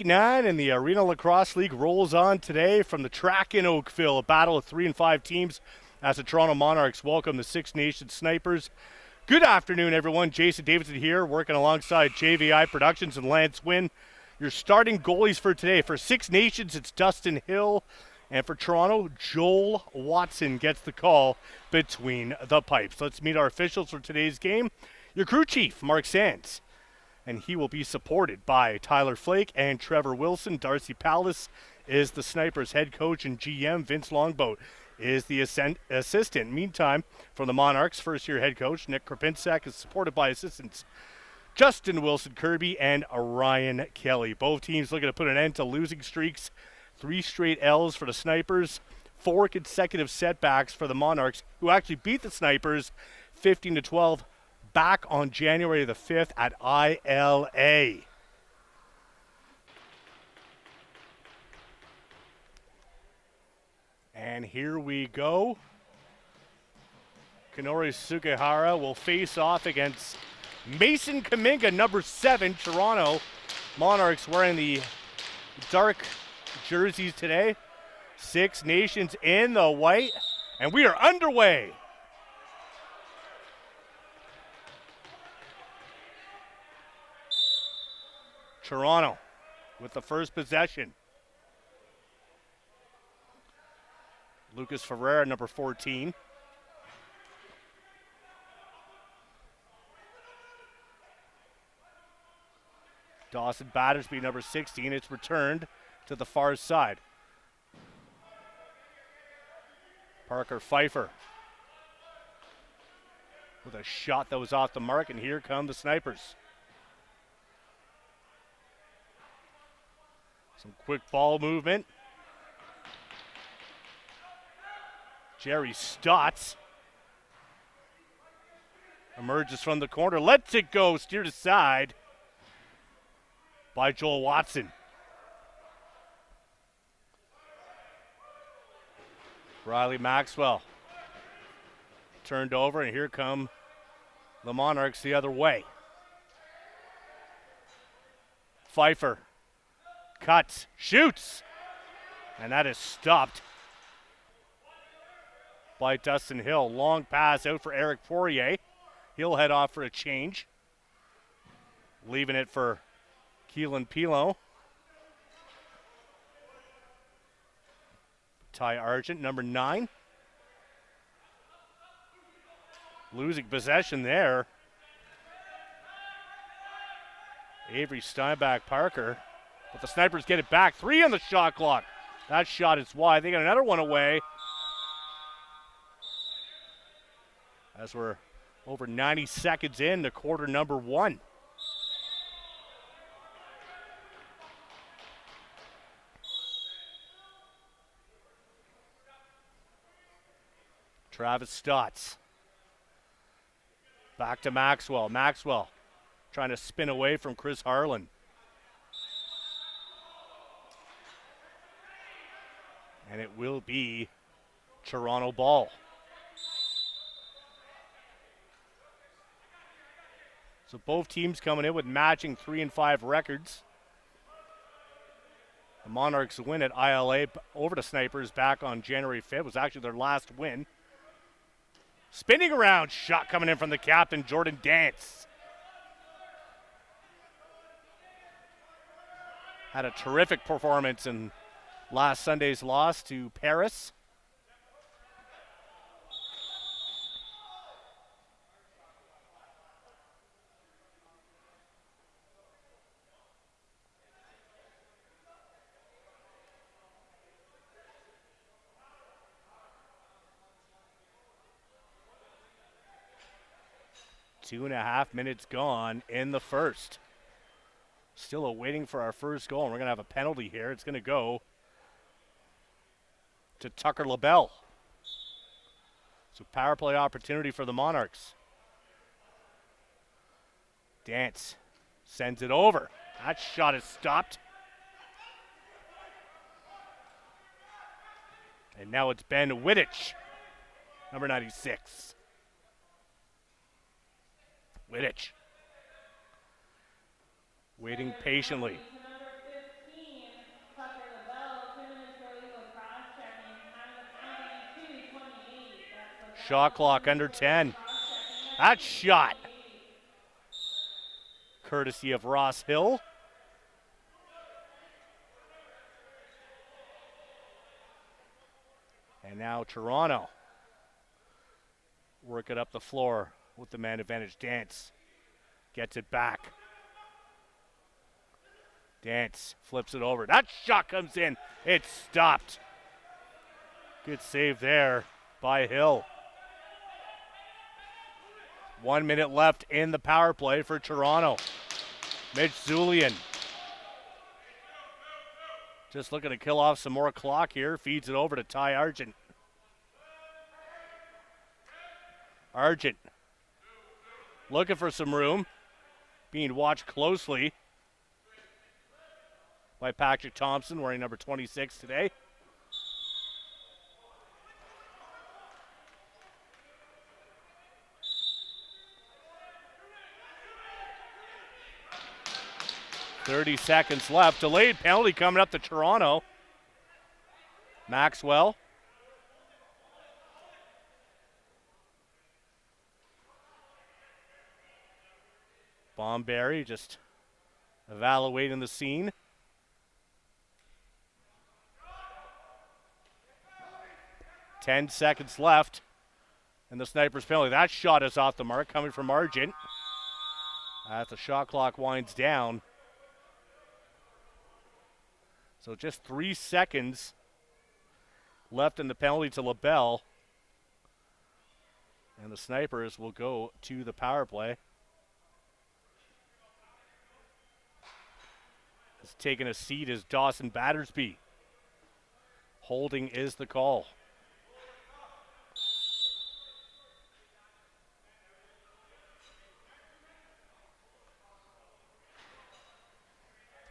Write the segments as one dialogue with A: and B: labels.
A: Week 9 and the Arenalacrosseleague rolls on today from the track in Oakville. A battle of 3 and 5 teams as the Toronto Monarchs welcome the Six Nations Snipers. Good afternoon, everyone. Jason Davidson here, working alongside JVI Productions and Lance Wynn. Your starting goalies for today. For Six Nations, it's Dustin Hill. And for Toronto, Joel Watson gets the call between the pipes. Let's meet our officials for today's game. Your crew chief, Mark Sands. And he will be supported by Tyler Flake and Trevor Wilson. Darcy Palace is the Snipers head coach, and GM Vince Longboat is the assistant. Meantime, from the Monarchs, first-year head coach Nick Krapinczak is supported by assistants Justin Wilson Kirby and Ryan Kelly. Both teams looking to put an end to losing streaks. 3 straight L's for the Snipers, 4 consecutive setbacks for the Monarchs, who actually beat the Snipers 15-12 back on January the 5th at ILA. And here we go. Kanori Sugihara will face off against Mason Kaminga, number 7, Toronto. Monarchs wearing the dark jerseys today. Six Nations in the white, and we are underway. Toronto with the first possession. Lucas Ferreira, number 14. Dawson Battersby, number 16. It's returned to the far side. Parker Pfeiffer with a shot that was off the mark, and here come the Snipers. Some quick ball movement. Jerry Stotts emerges from the corner, lets it go, steered aside by Joel Watson. Riley Maxwell turned over, and here come the Monarchs the other way. Pfeiffer cuts, shoots, and that is stopped by Dustin Hill. Long pass out for Eric Poirier. He'll head off for a change, leaving it for Keelan Pilo. Ty Argent, number 9. Losing possession there. Avery Steinbach-Parker. But the Snipers get it back. 3 on the shot clock. That shot is wide. They got another one away. As we're over 90 seconds in to quarter number 1. Travis Stotts. Back to Maxwell. Maxwell trying to spin away from Chris Harlan. And it will be Toronto ball. So both teams coming in with matching 3 and 5 records. The Monarchs win at ILA over the Snipers back on January 5th. Was actually their last win. Spinning around, shot coming in from the captain, Jordan Dance. Had a terrific performance in last Sunday's loss to Paris. Two and a half minutes gone in the first. Still awaiting for our first goal, and we're going to have a penalty here. It's going to go to Tucker LaBelle. So power play opportunity for the Monarchs. Dance sends it over. That shot is stopped. And now it's Ben Wittich, number 96. Wittich waiting patiently. Shot clock under 10. That shot, courtesy of Ross Hill. And now Toronto work it up the floor with the man advantage. Dance gets it back. Dance flips it over. That shot comes in. It's stopped. Good save there by Hill. 1 minute left in the power play for Toronto. Mitch Zulian just looking to kill off some more clock here. Feeds it over to Ty Argent. Argent looking for some room. Being watched closely by Patrick Thompson, wearing number 26 today. .30 seconds left. Delayed penalty coming up to Toronto. Maxwell. Bomberry just evaluating the scene. .10 seconds left. And the Snipers penalty. That shot is off the mark, coming from Argent. As the shot clock winds down. So just 3 seconds left in the penalty to LaBelle. And the Snipers will go to the power play. Has taken a seat is Dawson Battersby. Holding is the call.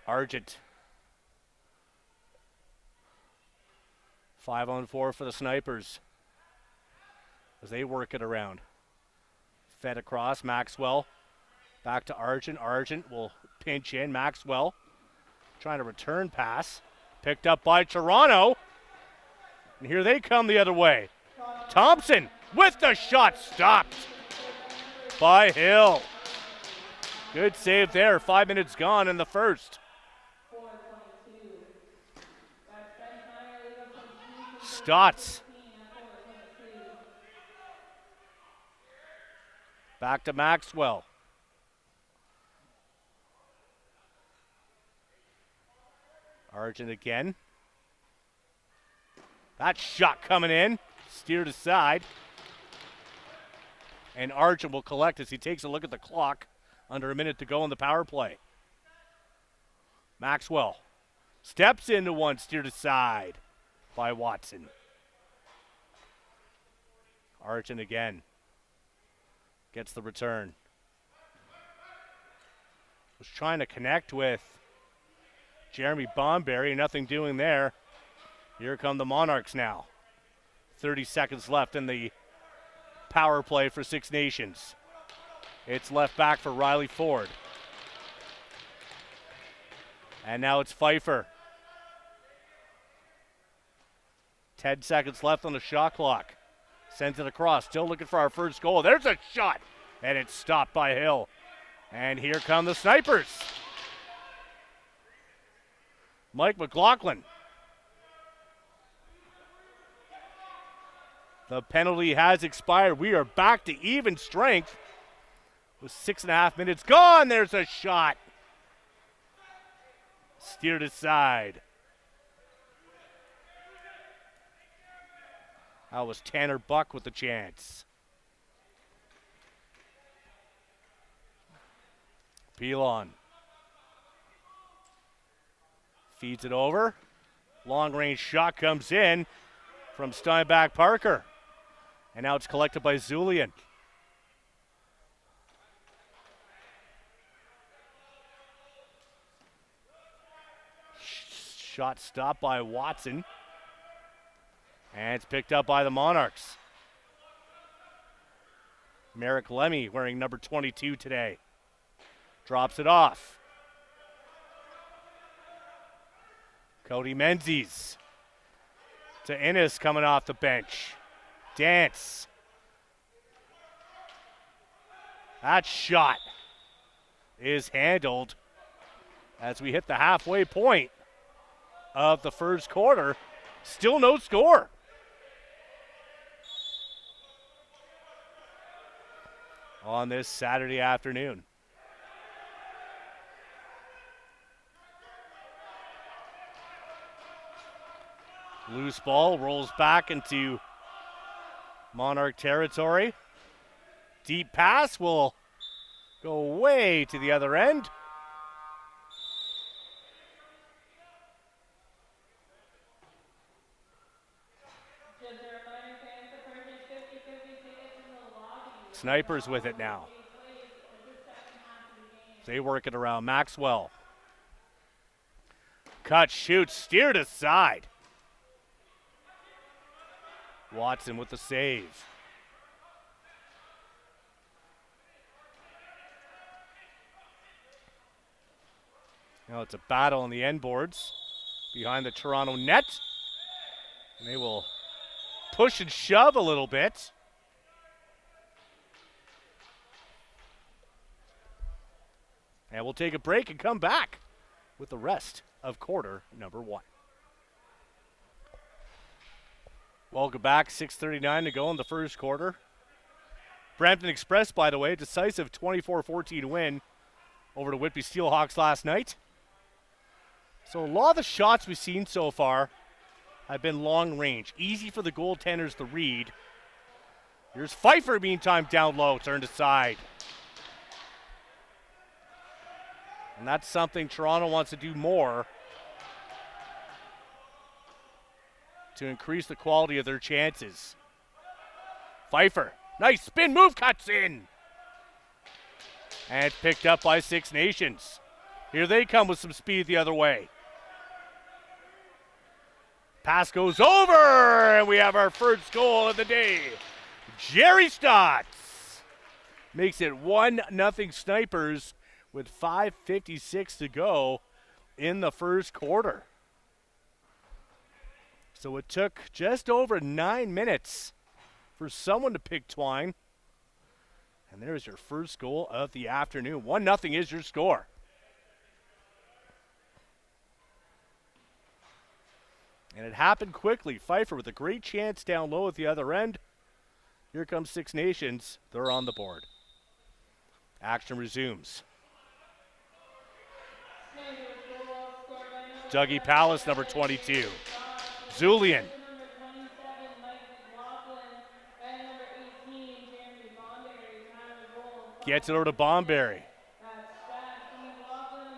A: Argent. 5-on-4 for the Snipers as they work it around. Fed across, Maxwell back to Argent. Argent will pinch in. Maxwell trying to return pass. Picked up by Toronto. And here they come the other way. Thompson with the shot, stopped by Hill. Good save there. 5 minutes gone in the first. Stotts. Back to Maxwell. Argent again. That shot coming in. Steered aside. And Argent will collect as he takes a look at the clock. Under a minute to go in the power play. Maxwell steps into one, steered aside by Watson. Argent again. Gets the return. Was trying to connect with Jeremy Bomberry. Nothing doing there. Here come the Monarchs now. 30 seconds left in the power play for Six Nations. It's left back for Riley Ford. And now it's Pfeiffer. 10 seconds left on the shot clock. Sends it across. Still looking for our first goal. There's a shot. And it's stopped by Hill. And here come the Snipers. Mike McLaughlin. The penalty has expired. We are back to even strength. With 6.5 minutes gone, there's a shot. Steered aside. That was Tanner Buck with the chance. Pilon. Feeds it over. Long range shot comes in from Steinbach Parker. And now it's collected by Zulian. Shot stopped by Watson. And it's picked up by the Monarchs. Merrick Lemmy wearing number 22 today. Drops it off. Cody Menzies to Innes coming off the bench. Dance That shot is handled as we hit the halfway point of the first quarter. Still no score. On this Saturday afternoon. Loose ball rolls back into Monarch territory. Deep pass will go way to the other end. Snipers with it now. They work it around Maxwell. Cut, shoots, steered aside. Watson with the save. Now it's a battle on the end boards behind the Toronto net. And they will push and shove a little bit. And we'll take a break and come back with the rest of quarter number 1. Welcome back, 6:39 to go in the first quarter. Brampton Express, by the way, decisive 24-14 win over the Whitby Steelhawks last night. So a lot of the shots we've seen so far have been long range. Easy for the goaltenders to read. Here's Pfeiffer, meantime, down low, turned aside. And that's something Toronto wants to do more to increase the quality of their chances. Pfeiffer, nice spin move, cuts in. And picked up by Six Nations. Here they come with some speed the other way. Pass goes over, and we have our first goal of the day. Jerry Stotts makes it 1-0 Snipers with 5:56 to go in the first quarter. So it took just over 9 minutes for someone to pick twine. And there's your first goal of the afternoon. 1-0 is your score. And it happened quickly. Pfeiffer with a great chance down low at the other end. Here comes Six Nations. They're on the board. Action resumes. Dougie Palace, number 22. Zulian. Gets it over to Bomberry.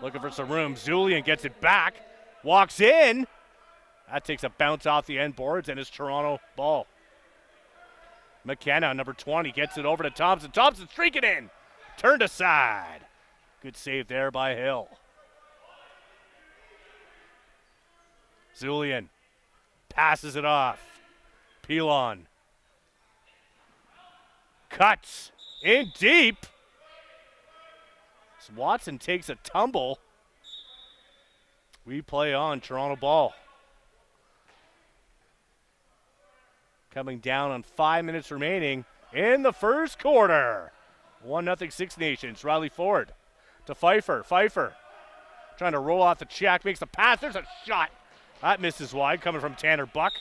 A: Looking for some room. Zulian gets it back. Walks in. That takes a bounce off the end boards and it's Toronto ball. McKenna, number 20, gets it over to Thompson. Thompson streaking in. Turned aside. Good save there by Hill. Zulian passes it off. Pilon. Cuts in deep. As Watson takes a tumble. We play on Toronto ball. Coming down on 5 minutes remaining in the first quarter. 1-0 Six Nations. Riley Ford to Pfeiffer. Pfeiffer trying to roll off the check. Makes the pass. There's a shot. That misses wide, coming from Tanner Buck.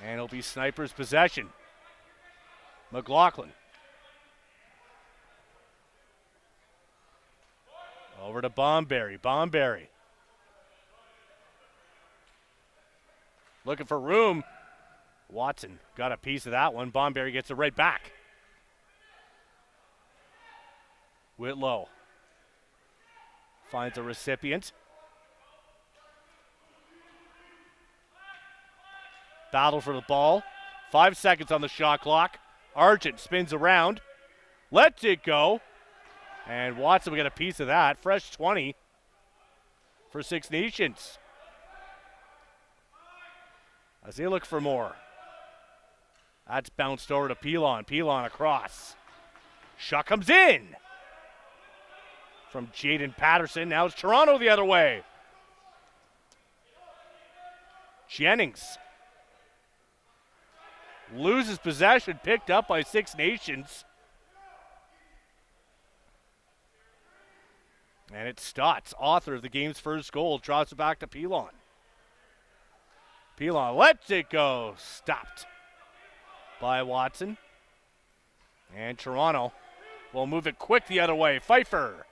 A: And it'll be Snipers' possession. McLaughlin. Over to Bomberry. Bomberry. Looking for room. Watson got a piece of that one. Bomberry gets it right back. Whitlow finds a recipient. Battle for the ball. 5 seconds on the shot clock. Argent spins around. Lets it go. And Watson will get a piece of that. Fresh 20 for Six Nations. As they look for more. That's bounced over to Pilon. Pilon across. Shot comes in. From Jaden Patterson. Now it's Toronto the other way. Jennings. Loses possession, picked up by Six Nations. And it's Stotts, author of the game's first goal, drops it back to Pilon. Pilon lets it go. Stopped by Watson. And Toronto will move it quick the other way. Pfeiffer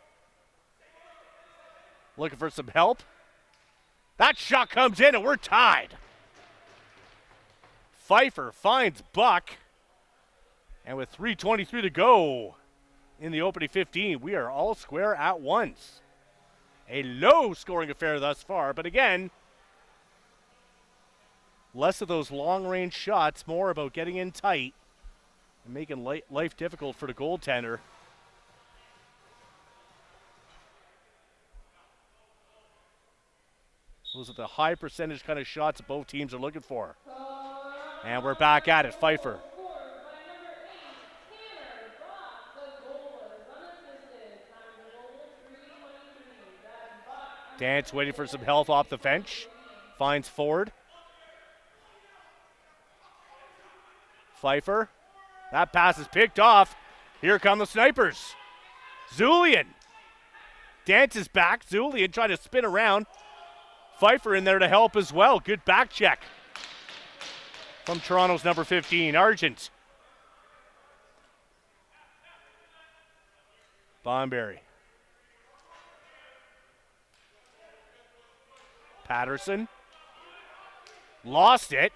A: looking for some help. That shot comes in and we're tied. Pfeiffer finds Buck. And with 3:23 to go in the opening 15, we are all square at once. A low-scoring affair thus far, but again, less of those long-range shots, more about getting in tight and making life difficult for the goaltender. Those are the high percentage kind of shots that both teams are looking for. And we're back at it. Pfeiffer. Dance waiting for some help off the bench. Finds Ford. Pfeiffer. That pass is picked off. Here come the snipers. Zulian. Dances back. Zulian trying to spin around. Pfeiffer in there to help as well. Good back check from Toronto's number 15, Argent. Bonberry. Patterson. Lost it.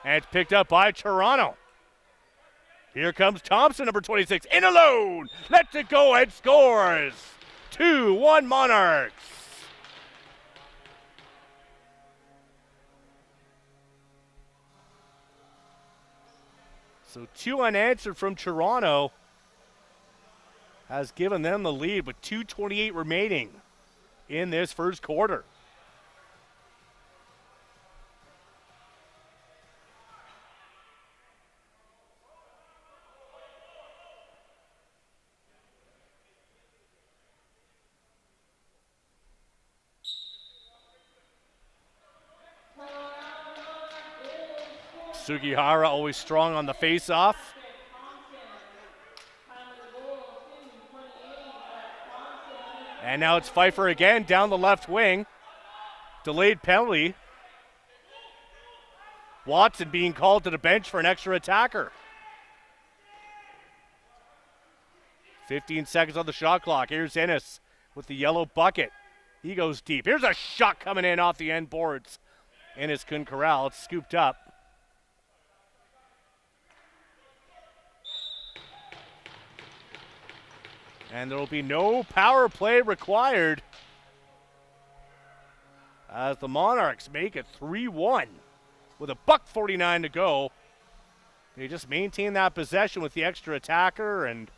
A: And it's picked up by Toronto. Here comes Thompson, number 26, in alone. Lets it go and scores. 2-1 Monarchs. So 2 unanswered from Toronto has given them the lead with 2:28 remaining in this first quarter. Sugihara always strong on the face-off. And now it's Pfeiffer again down the left wing. Delayed penalty. Watson being called to the bench for an extra attacker. 15 seconds on the shot clock. Here's Ennis with the yellow bucket. He goes deep. Here's a shot coming in off the end boards. Ennis couldn't corral. It's scooped up. And there will be no power play required as the Monarchs make it 3-1 with $1:49 to go. They just maintained that possession with the extra attacker and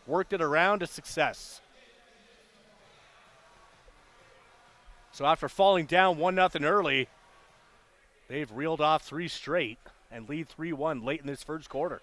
A: worked it around to success. So after falling down 1-0 early, they've reeled off 3 straight and lead 3-1 late in this first quarter.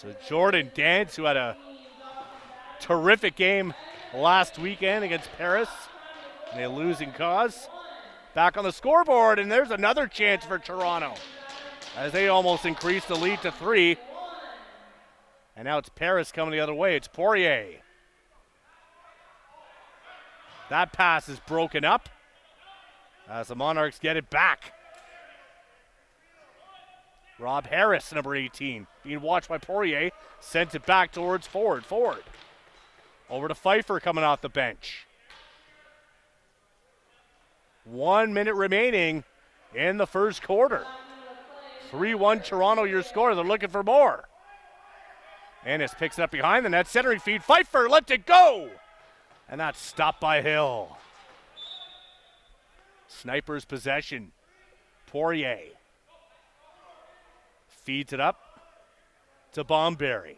A: So Jordan Dance, who had a terrific game last weekend against Paris in a losing cause, back on the scoreboard, and there's another chance for Toronto as they almost increased the lead to 3. And now it's Paris coming the other way. It's Poirier. That pass is broken up as the Monarchs get it back. Rob Harris, number 18, being watched by Poirier, sends it back towards Ford. Ford over to Pfeiffer coming off the bench. 1 minute remaining in the first quarter. 3-1 Toronto, your score. They're looking for more. Ennis picks it up behind the net, centering feed. Pfeiffer lets it go. And that's stopped by Hill. Sniper's possession. Poirier feeds it up to Bomberry.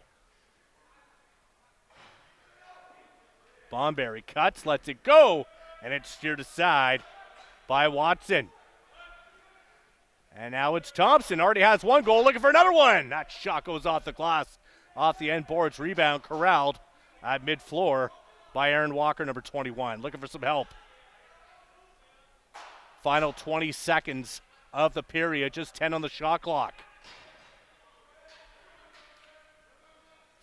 A: Bomberry cuts, lets it go, and it's steered aside by Watson. And now it's Thompson, already has one goal, looking for another one. That shot goes off the glass, off the end boards, rebound corralled at mid-floor by Aaron Walker, number 21. Looking for some help. Final 20 seconds of the period, just 10 on the shot clock.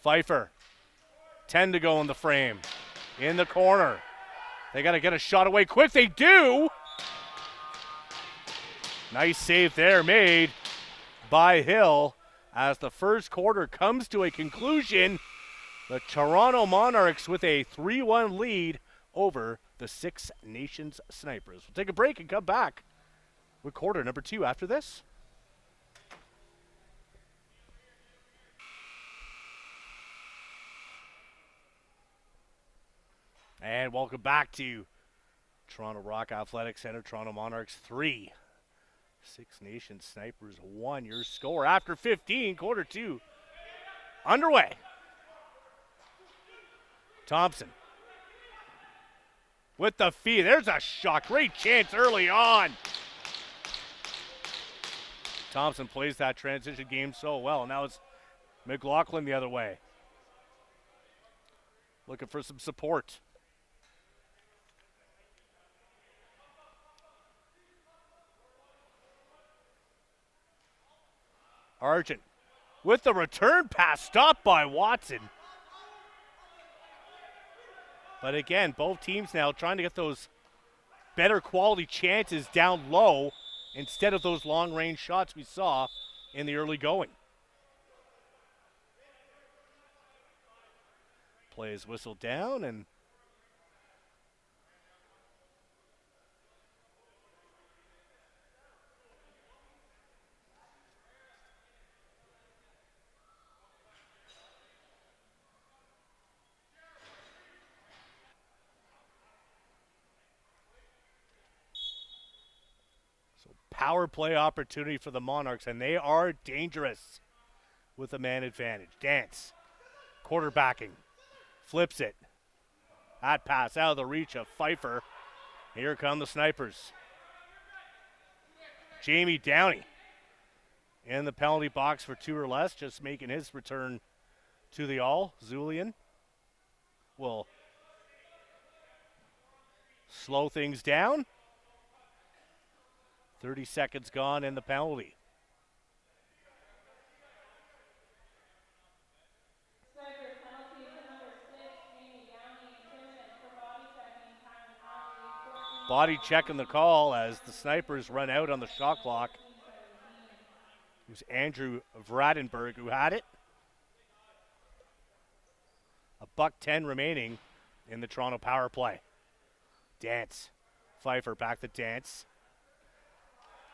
A: Pfeiffer, 10 to go in the frame. In the corner. They got to get a shot away quick. They do. Nice save there made by Hill as the first quarter comes to a conclusion. The Toronto Monarchs with a 3-1 lead over the Six Nations Snipers. We'll take a break and come back with quarter number 2 after this. And welcome back to Toronto Rock Athletic Center. Toronto Monarchs 3. Six Nations Snipers 1. Your score after 15, quarter 2 underway. Thompson with the feed. There's a shot. Great chance early on. Thompson plays that transition game so well. Now it's McLaughlin the other way. Looking for some support. Argent with the return pass, stopped by Watson. But again, both teams now trying to get those better quality chances down low instead of those long-range shots we saw in the early going. Play is whistled down, and power play opportunity for the Monarchs, and they are dangerous with a man advantage. Dance, quarterbacking, flips it. That pass out of the reach of Pfeiffer. Here come the Snipers. Jamie Downey in the penalty box for 2 or less, just making his return to the all. Zulian will slow things down. 30 seconds gone in the penalty. Body checking the call as the Snipers run out on the shot clock. It was Andrew Vradenberg who had it. $1:10 remaining in the Toronto power play. Dance. Pfeiffer back to Dance.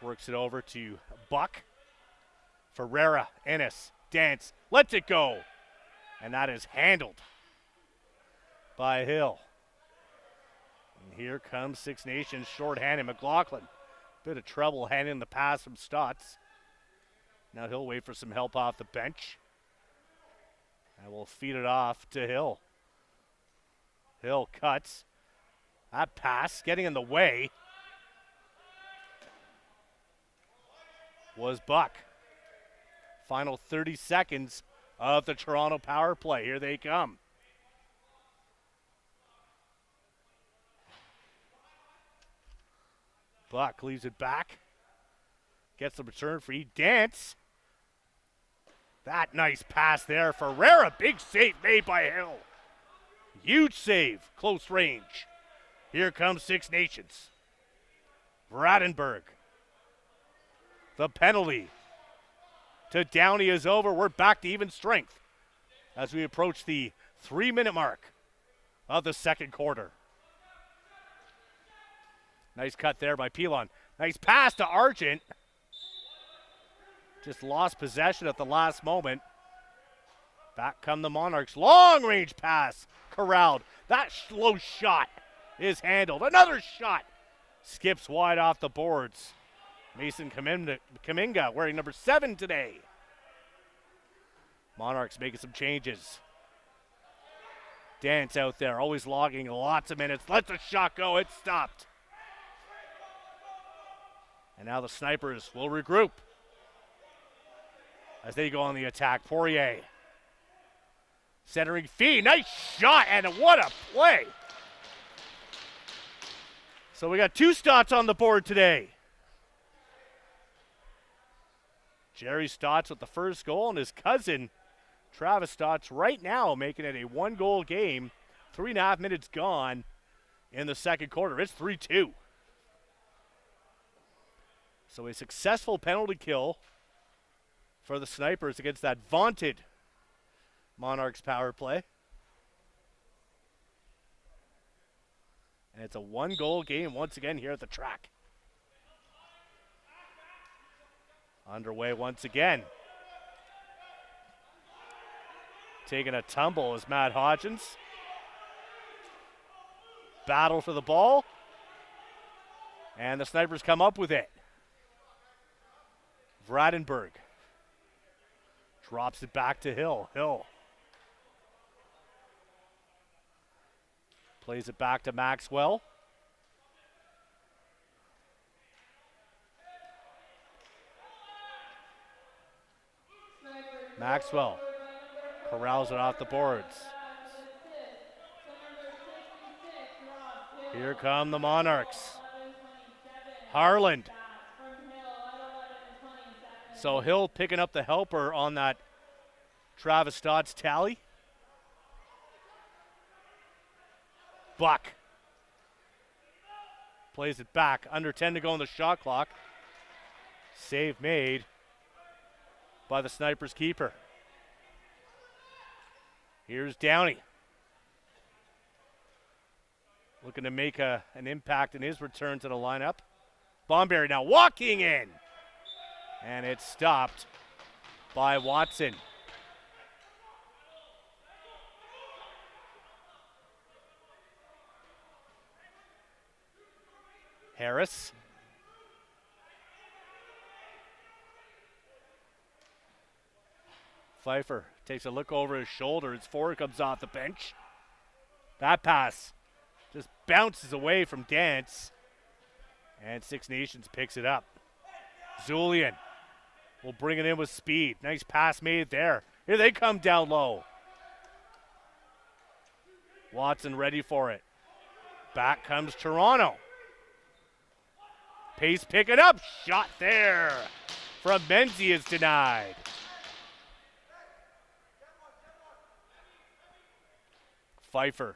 A: Works it over to Buck. Ferreira, Ennis, Dance, lets it go. And that is handled by Hill. And here comes Six Nations short-handed. McLaughlin, bit of trouble handing the pass from Stotts. Now he'll wait for some help off the bench. And we'll feed it off to Hill. Hill cuts. That pass getting in the way was Buck. Final 30 seconds of the Toronto power play. Here they come. Buck leaves it back. Gets the return for Dance. That nice pass there. Ferreira, big save made by Hill. Huge save, close range. Here comes Six Nations. Vradenberg. The penalty to Downey is over. We're back to even strength as we approach the 3-minute mark of the second quarter. Nice cut there by Pilon. Nice pass to Argent. Just lost possession at the last moment. Back come the Monarchs. Long range pass corralled. That low shot is handled. Another shot skips wide off the boards. Mason Kaminga wearing number 7 today. Monarchs making some changes. Dance out there, always logging lots of minutes. Lets a shot go. It's stopped. And now the Snipers will regroup as they go on the attack. Poirier. Centering Fee. Nice shot, and what a play. So we got 2 Stotts on the board today. Jerry Stotts with the first goal, and his cousin, Travis Stotts, right now making it a 1-goal game. 3.5 minutes gone in the second quarter. It's 3-2. So a successful penalty kill for the Snipers against that vaunted Monarchs power play. And it's a 1-goal game once again here at the track. Underway once again. Taking a tumble is Matt Hodgins. Battle for the ball. And the Snipers come up with it. Vradenberg drops it back to Hill. Hill plays it back to Maxwell. Maxwell corrals it off the boards. Here come the Monarchs. Harland. So Hill picking up the helper on that Travis Stotts tally. Buck plays it back. Under 10 to go on the shot clock. Save made by the Snipers keeper. Here's Downey. Looking to make an impact in his return to the lineup. Bomberry now walking in. And it's stopped by Watson. Harris. Pfeiffer takes a look over his shoulder as Ford comes off the bench. That pass just bounces away from Dance. And Six Nations picks it up. Zulian will bring it in with speed. Nice pass made there. Here they come down low. Watson ready for it. Back comes Toronto. Pace picking up. Shot there from Menzie is denied. Pfeiffer.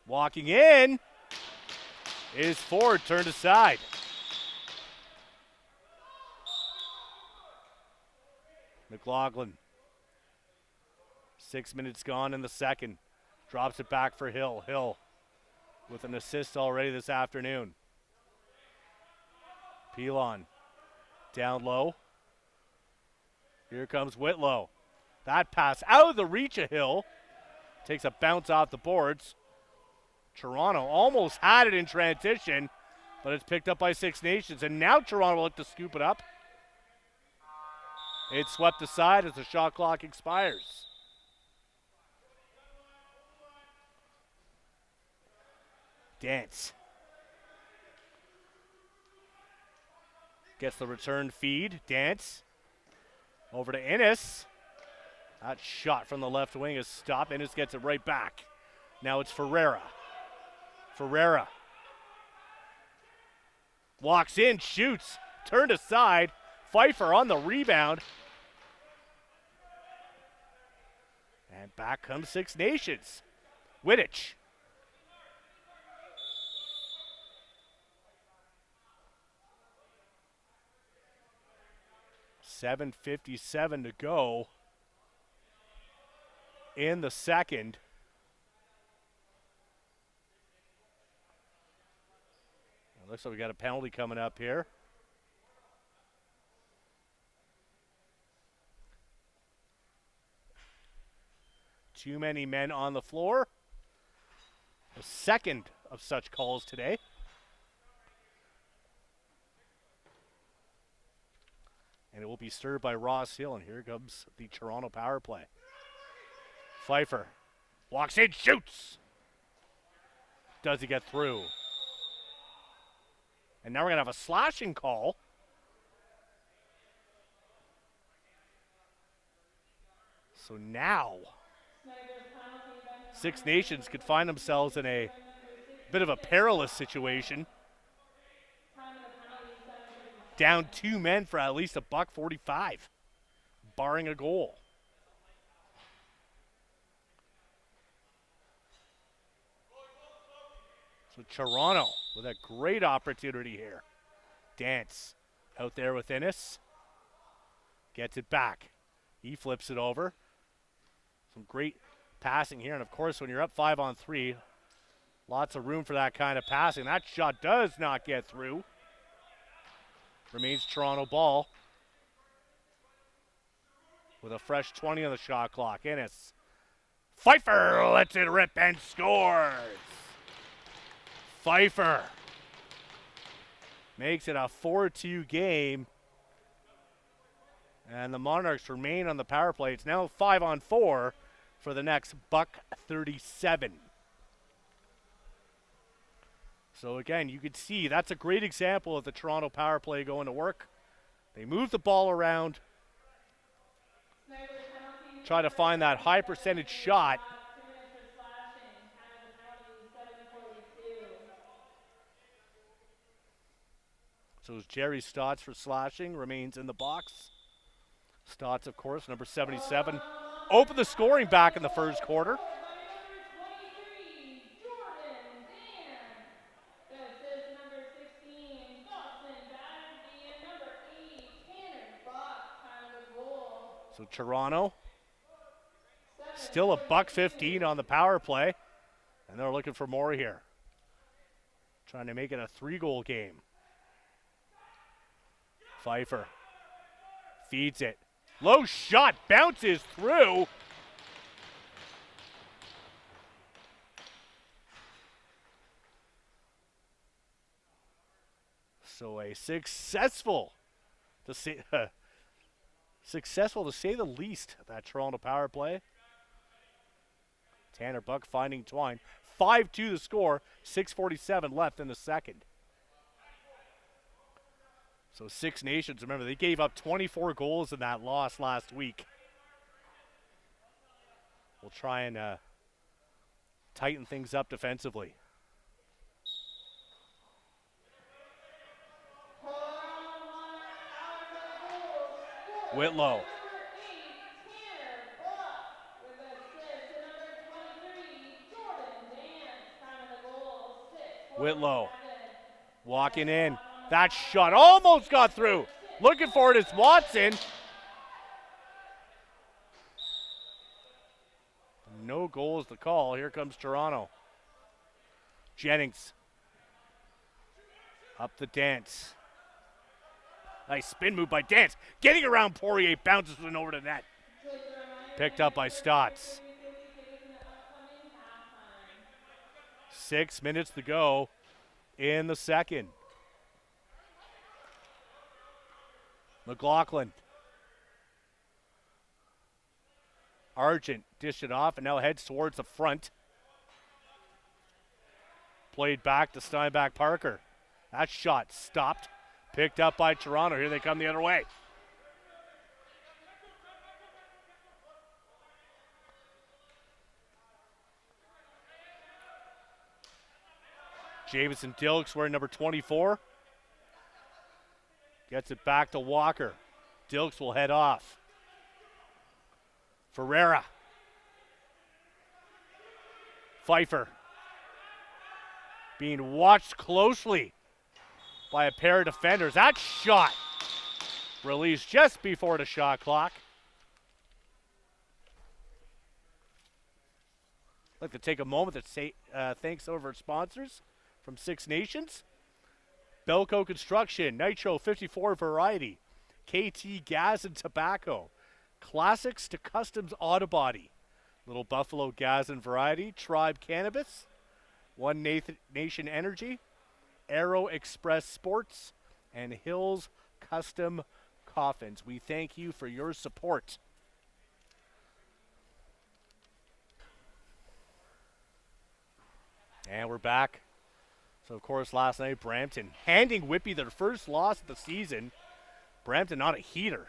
A: Walking in is Ford, turned aside. McLaughlin. 6 minutes gone in the second. Drops it back for Hill. Hill with an assist already this afternoon. Pilon down low. Here comes Whitlow. That pass out of the reach of Hill. Takes a bounce off the boards. Toronto almost had it in transition, but it's picked up by Six Nations. And now Toronto will look to scoop it up. It's swept aside as the shot clock expires. Dance. Gets the return feed. Dance. Over to Ennis. That shot from the left wing is stopped. Ennis gets it right back. Now it's Ferreira. Ferreira walks in, shoots, turned aside. Pfeiffer on the rebound. And back comes Six Nations. Wittich. $7:57 to go in the second. Looks like we got a penalty coming up here. Too many men on the floor. The second of such calls today. And it will be served by Ross Hill, and here comes the Toronto power play. Pfeiffer walks in, shoots. Does he get through? And now we're going to have a slashing call. So now, Six Nations could find themselves in a bit of a perilous situation. Down 2 men for at least $1.45, barring a goal. So Toronto with a great opportunity here. Dance out there with Innes. Gets it back. He flips it over. Some great passing here. And of course, when you're up 5-on-3, lots of room for that kind of passing. That shot does not get through. Remains Toronto ball. With a fresh 20 on the shot clock. Innes. Pfeiffer lets it rip and scores. Pfeiffer makes it a 4-2 game. And the Monarchs remain on the power play. It's now 5-on-4 for the next $1.37. So again, you could see that's a great example of the Toronto power play going to work. They move the ball around, try to find that high percentage shot. So as Jerry Stotts for slashing remains in the box. Stotts, of course, number 77, opened the scoring back in the first quarter. So Toronto, still $1.15 on the power play, and they're looking for more here. Trying to make it a 3-goal game. Pfeiffer feeds it. Low shot, bounces through. So a successful to say the least, that Toronto power play. Tanner Buck finding Twine. 5-2 the score, 6:47 left in the second. So Six Nations, remember, they gave up 24 goals in that loss last week. We'll try and tighten things up defensively. Whitlow. Whitlow walking in. That shot almost got through. Looking for it is Watson. No goals to call. Here comes Toronto. Jennings. Up the Dance. Nice spin move by Dance. Getting around Poirier, bounces it over the net. Picked up by Stotts. 6 minutes to go in the second. McLaughlin. Argent dished it off and now heads towards the front. Played back to Steinbach Parker. That shot stopped. Picked up by Toronto. Here they come the other way. Jamison Dilks wearing number 24. Gets it back to Walker. Dilks will head off. Ferreira. Pfeiffer. Being watched closely by a pair of defenders. That shot released just before the shot clock. I'd like to take a moment to say thanks over our sponsors from Six Nations. Belco Construction, Nitro 54 Variety, KT Gas and Tobacco, Classics to Customs Auto Body, Little Buffalo Gas and Variety, Tribe Cannabis, One Nation Energy, Aero Express Sports, and Hills Custom Coffins. We thank you for your support. And we're back. So, of course, last night, Brampton handing Whitby their first loss of the season. Brampton not a heater.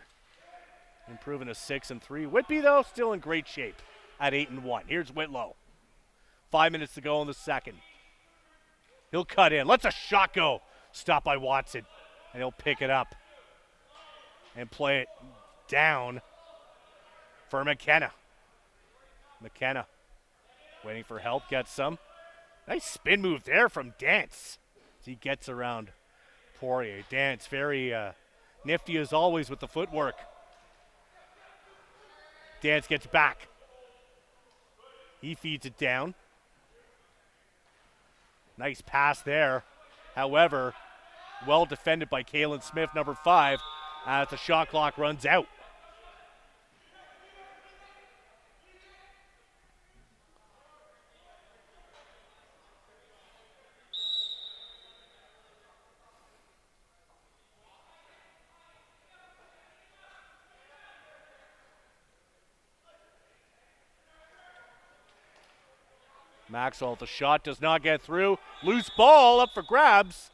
A: Improving to 6-3. Whitby, though, still in great shape at 8-1. Here's Whitlow. 5 minutes to go in the second. He'll cut in. Lets a shot go. Stopped by Watson. And he'll pick it up and play it down for McKenna. McKenna waiting for help. Gets some. Nice spin move there from Dance as he gets around Poirier. Dance very nifty as always with the footwork. Dance gets back. He feeds it down. Nice pass there. However, well defended by Kalen Smith, number 5, as the shot clock runs out. Maxwell, the shot does not get through. Loose ball up for grabs.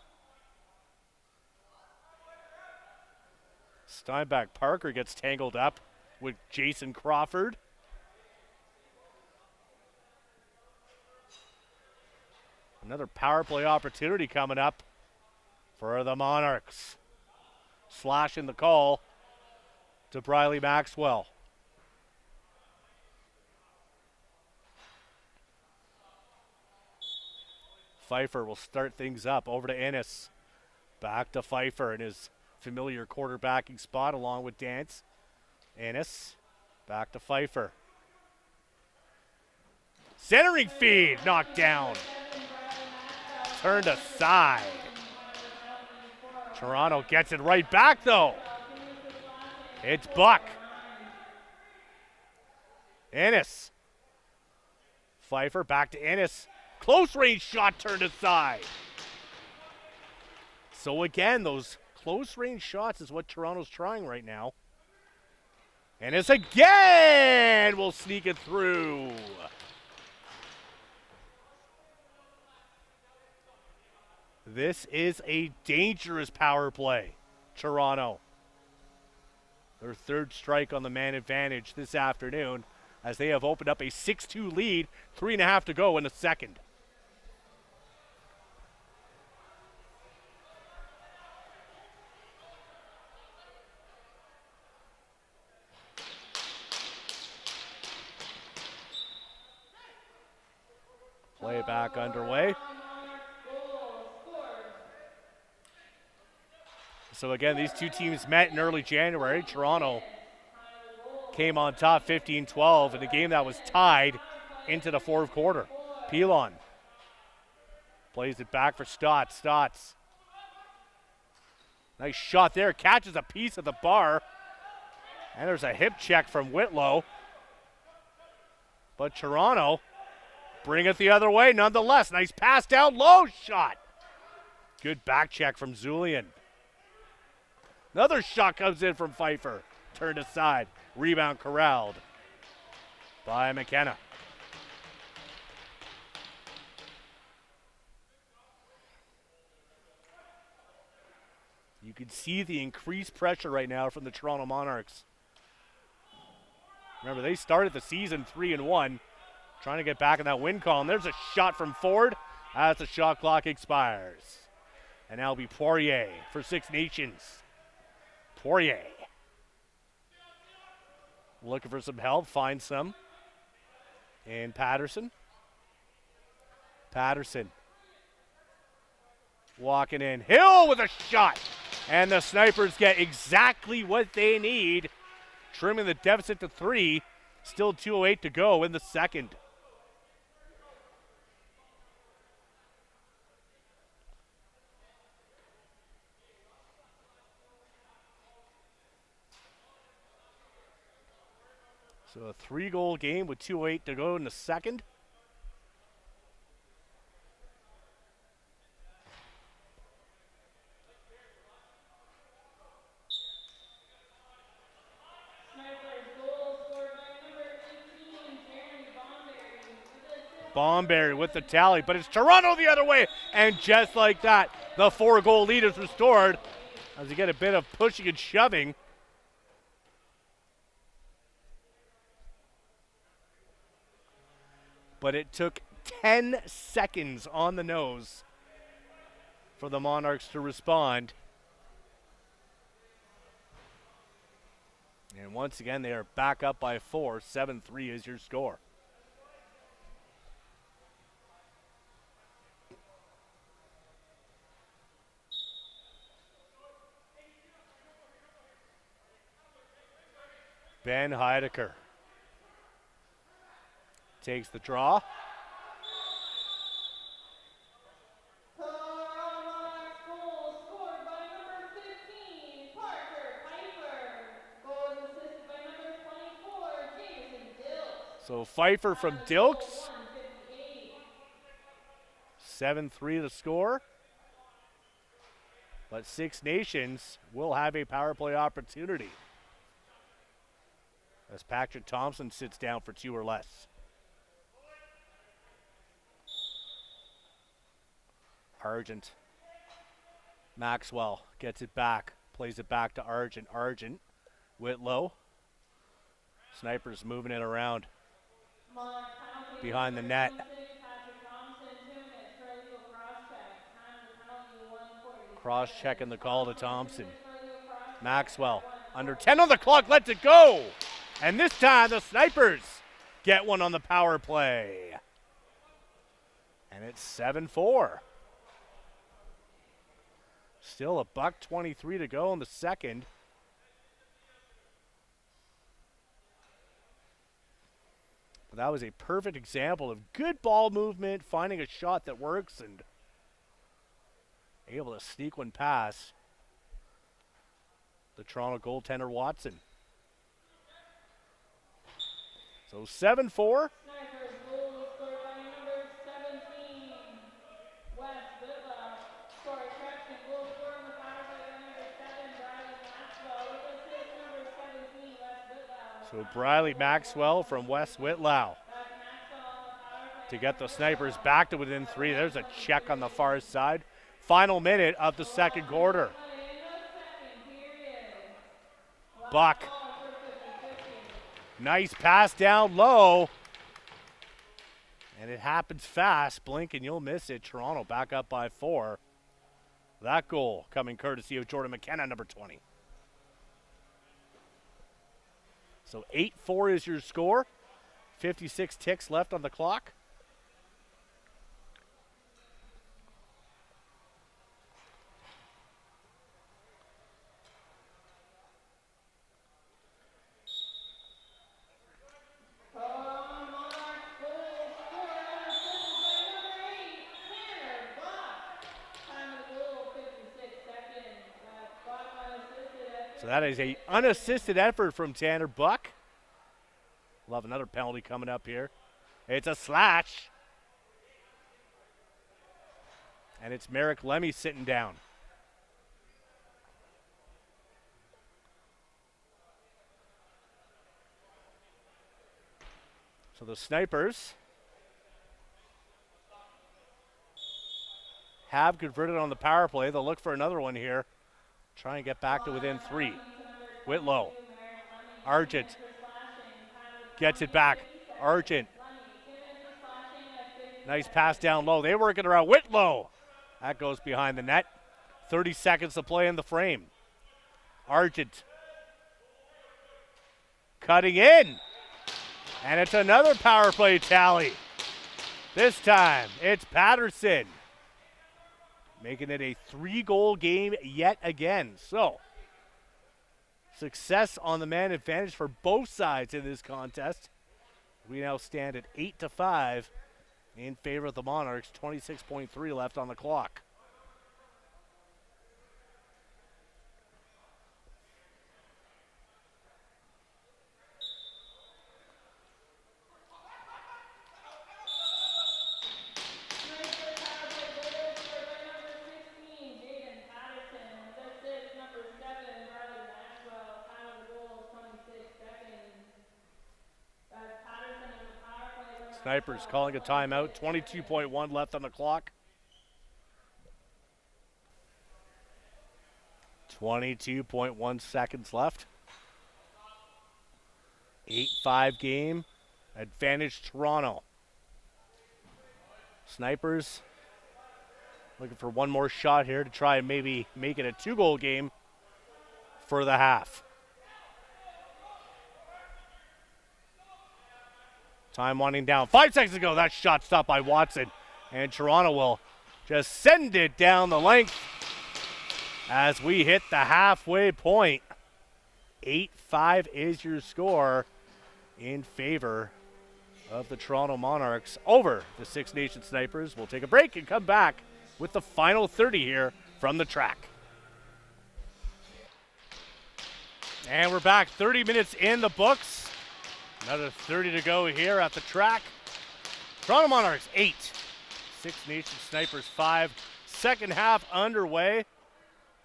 A: Steinbach Parker gets tangled up with Jason Crawford. Another power play opportunity coming up for the Monarchs. Slashing the call to Briley Maxwell. Pfeiffer will start things up. Over to Ennis. Back to Pfeiffer in his familiar quarterbacking spot along with Dance. Ennis. Back to Pfeiffer. Centering feed. Knocked down. Turned aside. Toronto gets it right back though. It's Buck. Ennis. Pfeiffer back to Ennis. Close range shot turned aside. So again, those close range shots is what Toronto's trying right now. Ennis again will sneak it through. This is a dangerous power play, Toronto. Their third strike on the man advantage this afternoon as they have opened up a 6-2 lead, 3.5 to go in the second. Play back underway. So again, these two teams met in early January. Toronto came on top 15-12 in a game that was tied into the fourth quarter. Pilon plays it back for Stotts. Stotts. Nice shot there. Catches a piece of the bar. And there's a hip check from Whitlow. But Toronto bring it the other way nonetheless. Nice pass down low. Shot. Good back check from Zulian. Another shot comes in from Pfeiffer. Turned aside. Rebound corralled by McKenna. You can see the increased pressure right now from the Toronto Monarchs. Remember, they started the season 3-1, trying to get back in that win column. There's a shot from Ford as the shot clock expires. And that'll be Poirier for Six Nations. Poirier. Looking for some help, find some. And Patterson. Patterson. Walking in. Hill with a shot. And the Snipers get exactly what they need. Trimming the deficit to 3. Still 2:08 to go in the second. So a 3-goal game with 2:08 to go in the second. Bomberry with the tally, but it's Toronto the other way. And just like that, the 4-goal lead is restored as you get a bit of pushing and shoving. But it took 10 seconds on the nose for the Monarchs to respond. And once again, they are back up by 4. 7-3 is your score. Ben Heidecker takes the draw. So Pfeiffer from Dilks. 7-3 the score. But Six Nations will have a power play opportunity as Patrick Thompson sits down for 2 or less. Argent. Maxwell gets it back, plays it back to Argent. Argent, Whitlow. Snipers moving it around behind the net. Cross-checking the call to Thompson. Maxwell, under 10 on the clock, lets it go. And this time the Snipers get one on the power play. And it's 7-4. Still $1:23 to go in the second. But that was a perfect example of good ball movement, finding a shot that works, and able to sneak one past the Toronto goaltender Watson. So 7-4. So Briley Maxwell from West Whitlow to get the Snipers back to within 3. There's a check on the far side. Final minute of the second quarter. Buck. Nice pass down low. And it happens fast. Blink and you'll miss it. Toronto back up by 4. That goal coming courtesy of Jordan McKenna, number 20. So 8-4 is your score. 56 ticks left on the clock. So that is an unassisted effort from Tanner Buck. We'll have another penalty coming up here. It's a slash. And it's Merrick Lemmy sitting down. So the Snipers have converted on the power play. They'll look for another one here. Try and get back to within 3. Whitlow. Argent gets it back. Argent. Nice pass down low. They work it around. Whitlow. That goes behind the net. 30 seconds to play in the frame. Argent. Cutting in. And it's another power play tally. This time it's Patterson, making it a 3-goal game yet again. So, success on the man advantage for both sides in this contest. We now stand at 8-5 in favor of the Monarchs. 26.3 left on the clock. Snipers calling a timeout. 22.1 left on the clock. 22.1 seconds left. 8-5 game. Advantage Toronto. Snipers looking for one more shot here to try and maybe make it a 2-goal game for the half. Time winding down. 5 seconds ago, that shot stopped by Watson. And Toronto will just send it down the length as we hit the halfway point. 8-5 is your score in favor of the Toronto Monarchs over the Six Nations Snipers. We'll take a break and come back with the final 30 here from the track. And we're back, 30 minutes in the books. Another 30 to go here at the track. Toronto Monarchs 8, Six Nations Snipers 5. Second half underway.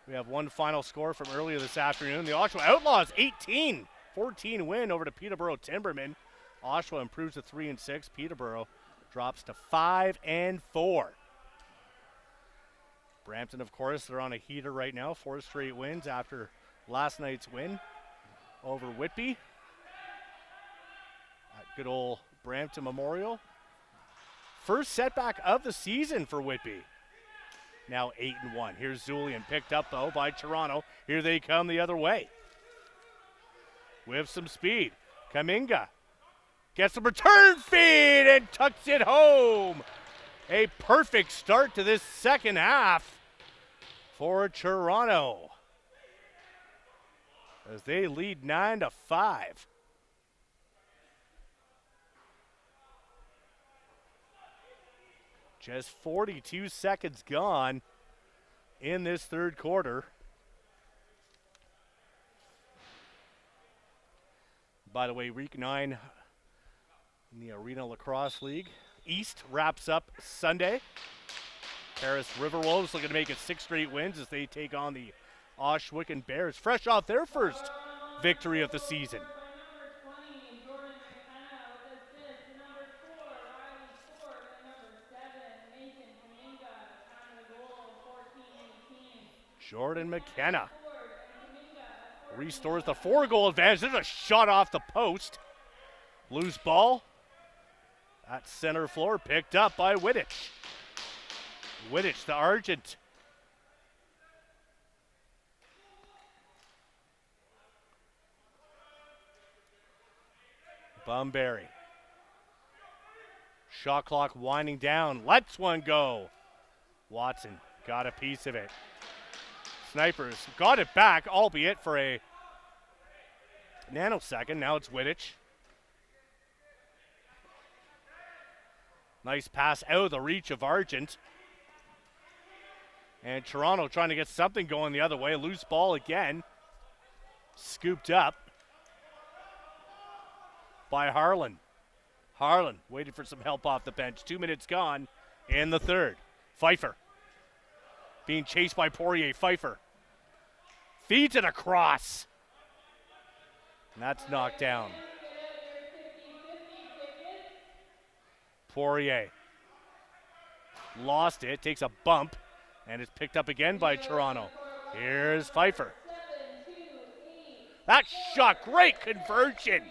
A: We have one final score from earlier this afternoon. The Oshawa Outlaws 18-14 win over the Peterborough Timbermen. Oshawa improves to 3-6. Peterborough drops to 5-4. Brampton, of course, they're on a heater right now. 4 straight wins after last night's win over Whitby at good old Brampton Memorial. First setback of the season for Whitby. Now 8-1. Here's Zulian, picked up though by Toronto. Here they come the other way. With some speed. Kaminga gets a return feed and tucks it home. A perfect start to this second half for Toronto as they lead 9-5. Just 42 seconds gone in this third quarter. By the way, week 9 in the Arenalacrosseleague East wraps up Sunday. Paris Riverwolves looking to make it 6 straight wins as they take on the Oshawott Bears, fresh off their first victory of the season. Jordan McKenna restores the 4-goal advantage. There's a shot off the post. Loose ball at center floor, picked up by Wittich. Wittich, the Argent. Bunbury. Shot clock winding down. Lets one go. Watson got a piece of it. Snipers got it back, albeit for a nanosecond. Now it's Wittich. Nice pass out of the reach of Argent. And Toronto trying to get something going the other way. Loose ball again. Scooped up by Harlan. Harlan waited for some help off the bench. 2 minutes gone in the third. Pfeiffer being chased by Poirier. Pfeiffer feeds it across. And that's knocked down. Poirier lost it, takes a bump, and is picked up again by Toronto. Here's Pfeiffer. That shot, great conversion.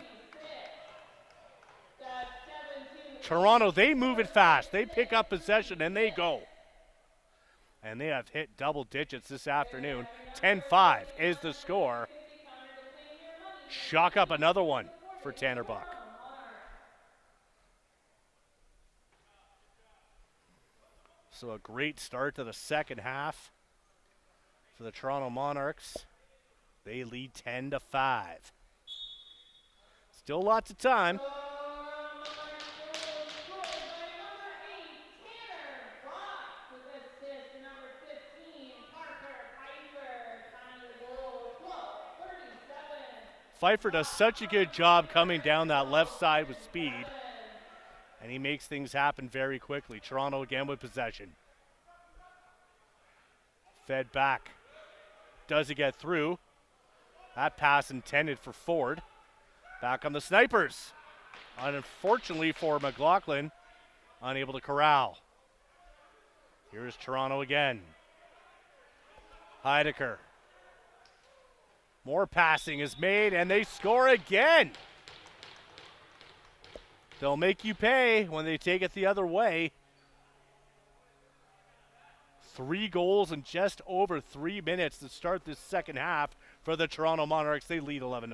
A: Toronto, they move it fast. They pick up possession and they go. And they have hit double digits this afternoon. 10-5 is the score. Shock up another one for Tanner Buck. So a great start to the second half for the Toronto Monarchs. They lead 10-5. Still lots of time. Pfeiffer does such a good job coming down that left side with speed, and he makes things happen very quickly. Toronto again with possession. Fed back. Does it get through? That pass intended for Ford. Back on the Snipers. Unfortunately for McLaughlin, unable to corral. Here's Toronto again. Heidecker. More passing is made, and they score again. They'll make you pay when they take it the other way. 3 goals in just over 3 minutes to start this second half for the Toronto Monarchs. They lead 11-5.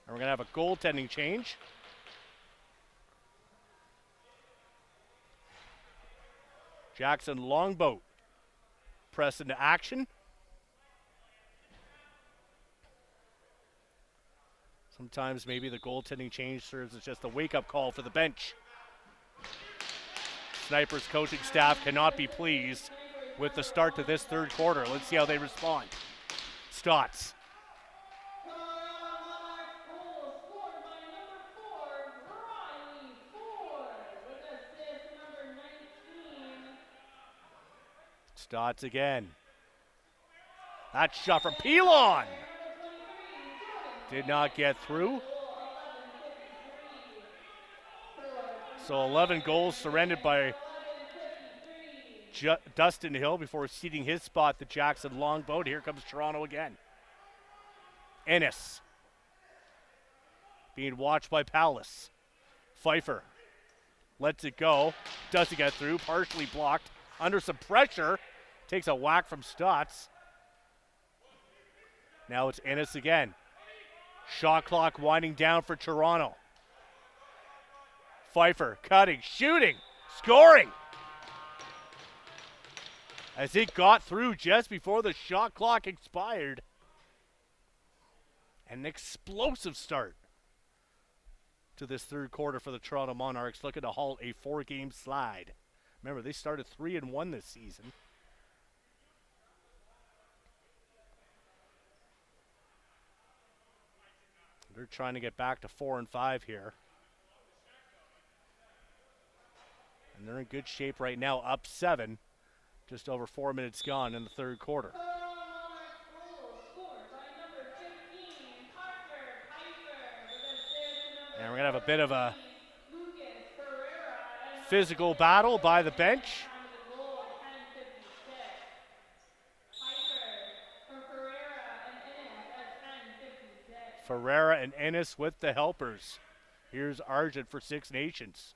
A: And we're going to have a goaltending change. Jackson Longboat pressed into action. Sometimes maybe the goaltending change serves as just a wake-up call for the bench. Snipers coaching staff cannot be pleased with the start to this third quarter. Let's see how they respond. Stotts. Stotts again. That shot from Pilon. Did not get through. So 11 goals surrendered by Dustin Hill before ceding his spot to Jackson Longboat. Here comes Toronto again. Ennis being watched by Palace. Pfeiffer lets it go. Doesn't get through. Partially blocked. Under some pressure. Takes a whack from Stotts. Now it's Ennis again. Shot clock winding down for Toronto. Pfeiffer cutting, shooting, scoring. As it got through just before the shot clock expired. An explosive start to this third quarter for the Toronto Monarchs, looking to halt a 4-game slide. Remember, they started 3-1 this season. They're trying to get back to 4-5 here. And they're in good shape right now, up 7. Just over 4 minutes gone in the third quarter. And we're going to have a bit of a physical battle by the bench. Ferreira and Ennis with the helpers. Here's Argent for Six Nations.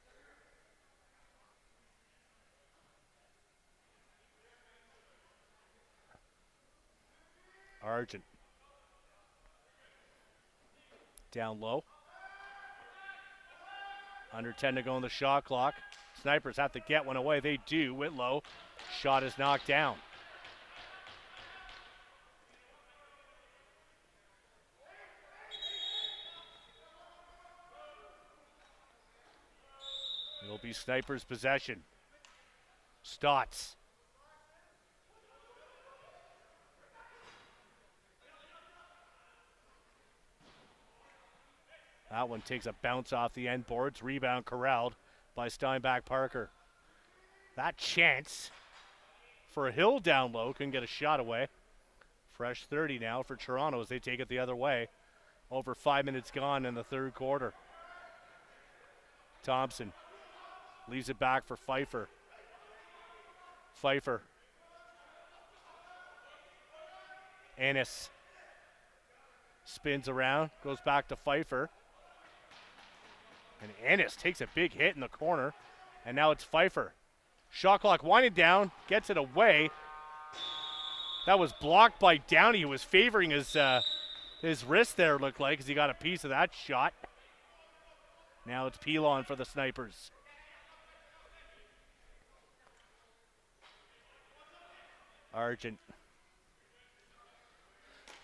A: Argent. Down low. Under 10 to go on the shot clock. Snipers have to get one away. They do. Whitlow. Shot is knocked down. It'll be Snipers' possession. Stotts. That one takes a bounce off the end boards. Rebound corralled by Steinbach Parker. That chance for a Hill down low. Couldn't get a shot away. Fresh 30 now for Toronto as they take it the other way. Over 5 minutes gone in the third quarter. Thompson leaves it back for Pfeiffer. Pfeiffer. Ennis spins around, goes back to Pfeiffer. And Ennis takes a big hit in the corner. And now it's Pfeiffer. Shot clock winding down, gets it away. That was blocked by Downey, who was favoring his wrist there, looked like, as he got a piece of that shot. Now it's Pilon for the Snipers. Argent.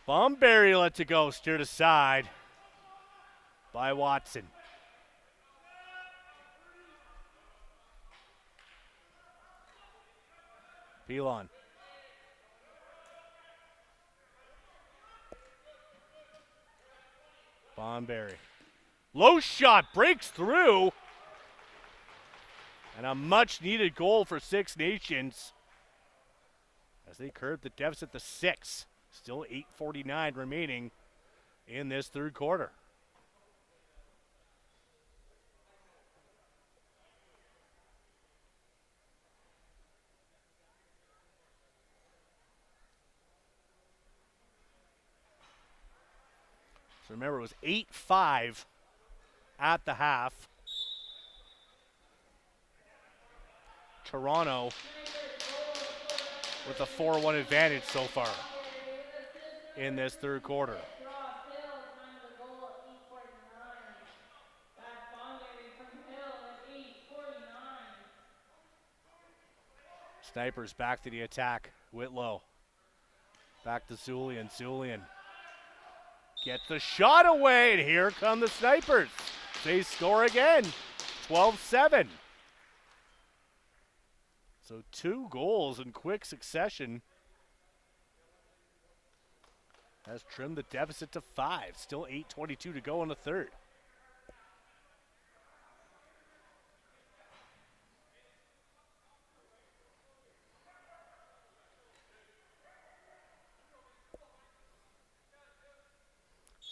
A: Bomberry lets it go, steered aside by Watson. Pilon. Bomberry. Low shot breaks through. And a much needed goal for Six Nations as they curb the deficit to 6. Still 8:49 remaining in this third quarter. So remember, it was 8-5 at the half. Toronto with a 4-1 advantage so far in this third quarter. Snipers back to the attack. Whitlow back to Zulian. Zulian gets the shot away, and here come the Snipers. They score again, 12-7. So 2 goals in quick succession has trimmed the deficit to 5. Still 8:22 to go in the third.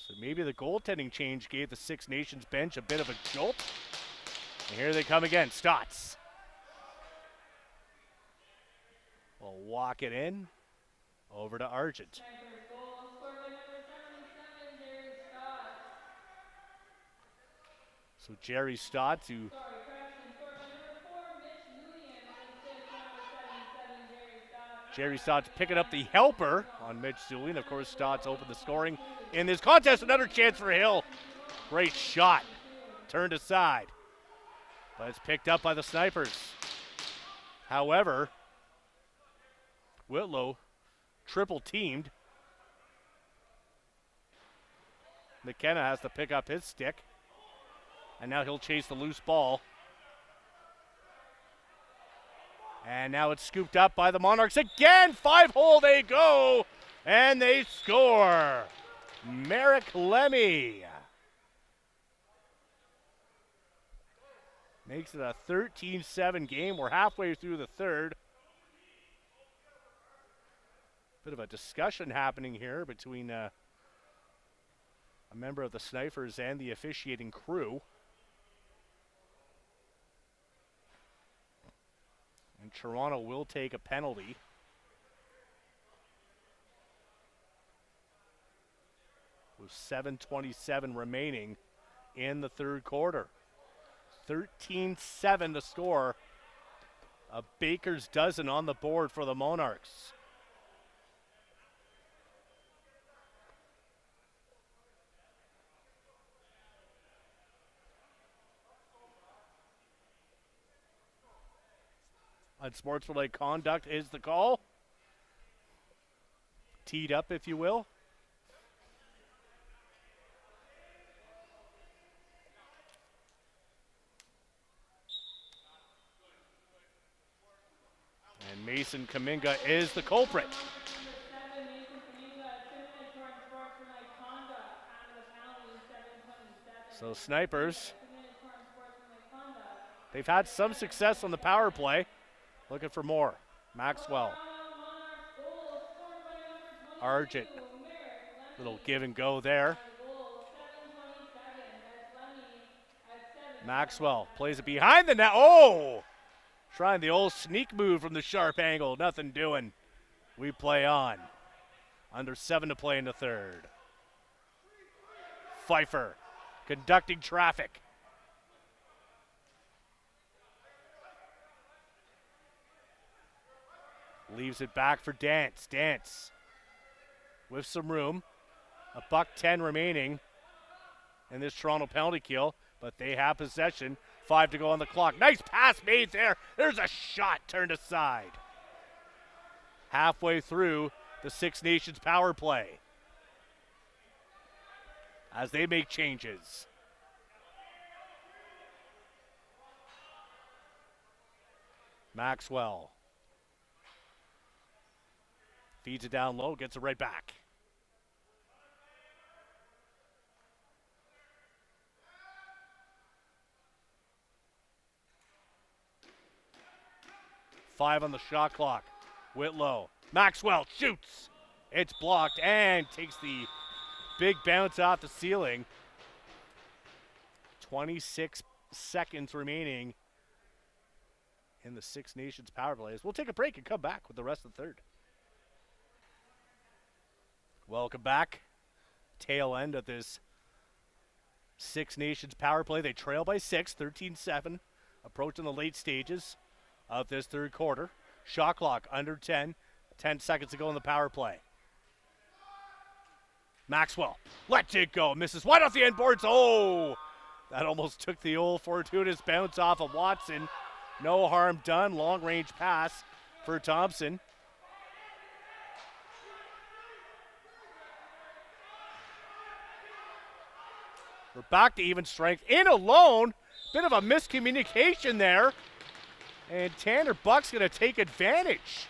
A: So maybe the goaltending change gave the Six Nations bench a bit of a jolt. And here they come again, Stotts. Will walk it in, over to Argent. So Jerry Stotts, who Jerry Stotts picking up the helper on Mitch Zulian. Of course, Stotts opened the scoring in this contest. Another chance for Hill. Great shot. Turned aside. But it's picked up by the Snipers. However, Whitlow triple teamed. McKenna has to pick up his stick. And now he'll chase the loose ball. And now it's scooped up by the Monarchs again. 5-hole they go. And they score. Merrick Lemmy makes it a 13-7 game. We're halfway through the third. Bit of a discussion happening here between a member of the Snipers and the officiating crew. And Toronto will take a penalty. With 7:27 remaining in the third quarter. 13-7 to score. A baker's dozen on the board for the Monarchs. Unsportsmanlike conduct is the call. Teed up, if you will. And Mason Kaminga is the culprit. So Snipers, they've had some success on the power play. Looking for more. Maxwell. Argent. Little give and go there. Maxwell plays it behind the net. Oh! Trying the old sneak move from the sharp angle. Nothing doing. We play on. Under 7 to play in the third. Pfeiffer conducting traffic. Leaves it back for Dance. Dance with some room. $1:10 remaining in this Toronto penalty kill, but they have possession. 5 to go on the clock. Nice pass made there. There's a shot turned aside. Halfway through the Six Nations power play as they make changes. Maxwell feeds it down low, gets it right back. Five on the shot clock. Whitlow. Maxwell shoots. It's blocked and takes the Big bounce off the ceiling. 26 seconds remaining in the Six Nations power plays. We'll take a break and come back with the rest of the third. Welcome back. Tail end of this Six Nations power play. They trail by 6, 13-7, approaching the late stages of this third quarter. Shot clock under 10 seconds to go in the power play. Maxwell lets it go, misses wide off the end boards. Oh, that almost took the old fortuitous bounce off of Watson. No harm done. Long range pass for Thompson. We're back to even strength. In alone. Bit of a miscommunication there. And Tanner Buck's going to take advantage.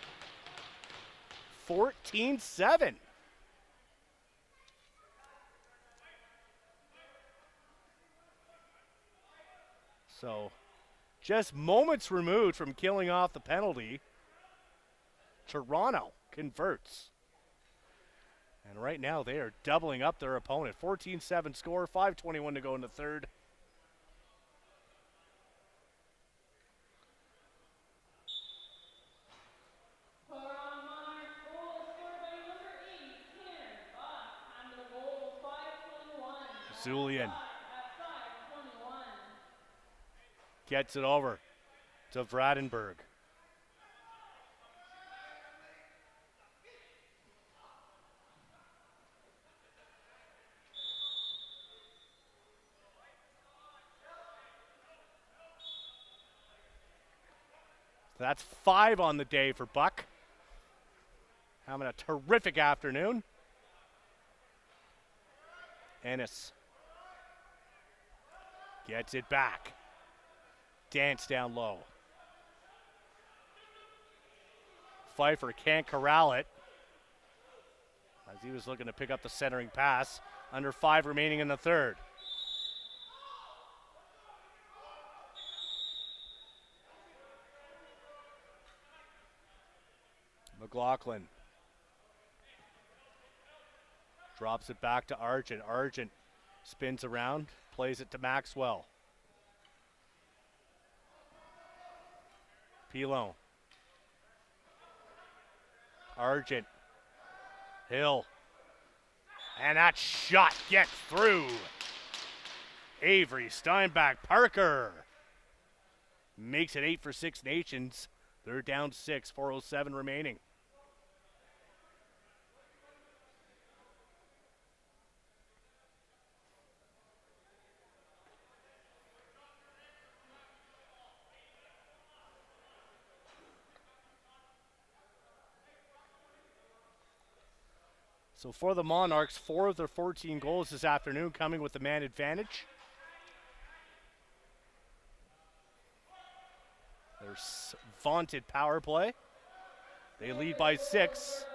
A: 14-7. So, just moments removed from killing off the penalty, Toronto converts. And right now they are doubling up their opponent. 14-7 score, 5:21 to go in the third. Zulian gets it over to Vradenberg. That's 5 on the day for Buck. Having a terrific afternoon. Ennis gets it back. Dance down low. Pfeiffer can't corral it as he was looking to pick up the centering pass. Under 5 remaining in the third. McLaughlin drops it back to Argent. Argent spins around, plays it to Maxwell. Pilon. Argent. Hill. And that shot gets through. Avery Steinbach Parker makes it 8 for Six Nations. They're down 6, 4:07 remaining. So for the Monarchs, 4 of their 14 goals this afternoon coming with the man advantage. Their vaunted power play. They lead by 6.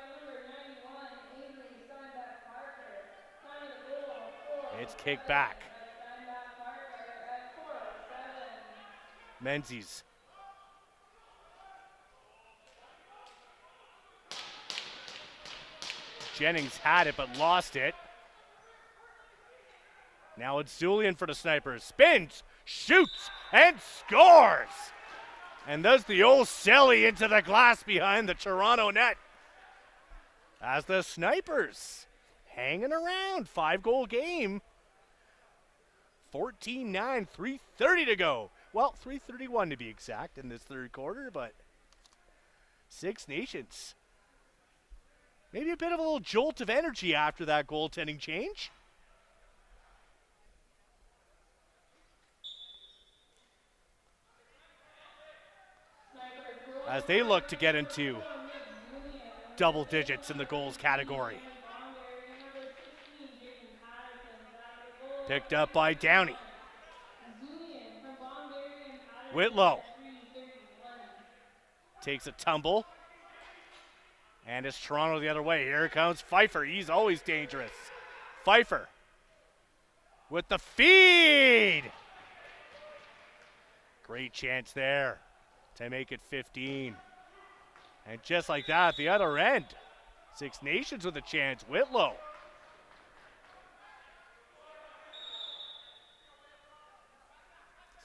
A: It's kicked back. Menzies. Jennings had it but lost it. Now it's Zulian for the Snipers. Spins, shoots, and scores! And does the old celly into the glass behind the Toronto net. As the Snipers hanging around. 5-goal game. 14-9, 3:30 to go. Well, 3:31 to be exact in this third quarter, but Six Nations. Maybe a bit of a little jolt of energy after that goaltending change. As they look to get into double digits in the goals category. Picked up by Downey. Whitlow takes a tumble. And it's Toronto the other way. Here comes Pfeiffer. He's always dangerous. Pfeiffer with the feed. Great chance there to make it 15. And just like that, at the other end, Six Nations with a chance. Whitlow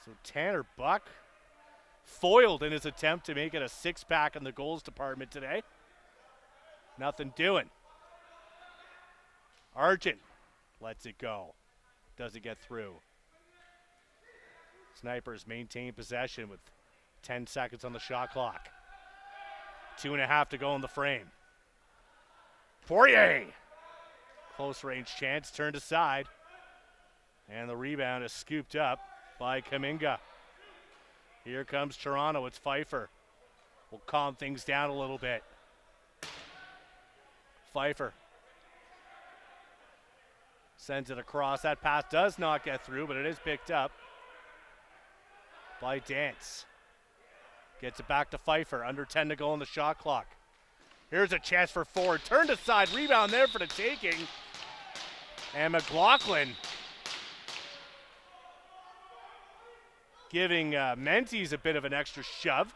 A: So Tanner Buck foiled in his attempt to make it a six-pack in the goals department today. Nothing doing. Argent lets it go. Doesn't get through. Snipers maintain possession with 10 seconds on the shot clock. 2.5 to go in the frame. Poirier. Close range chance turned aside. And the rebound is scooped up by Kaminga. Here comes Toronto. It's Pfeiffer. We'll calm things down a little bit. Pfeiffer sends it across. That pass does not get through, but it is picked up by Dance. Gets it back to Pfeiffer. Under 10 to go on the shot clock. Here's a chance for Ford. Turned aside. Rebound there for the taking. And McLaughlin giving Menzies a bit of an extra shove.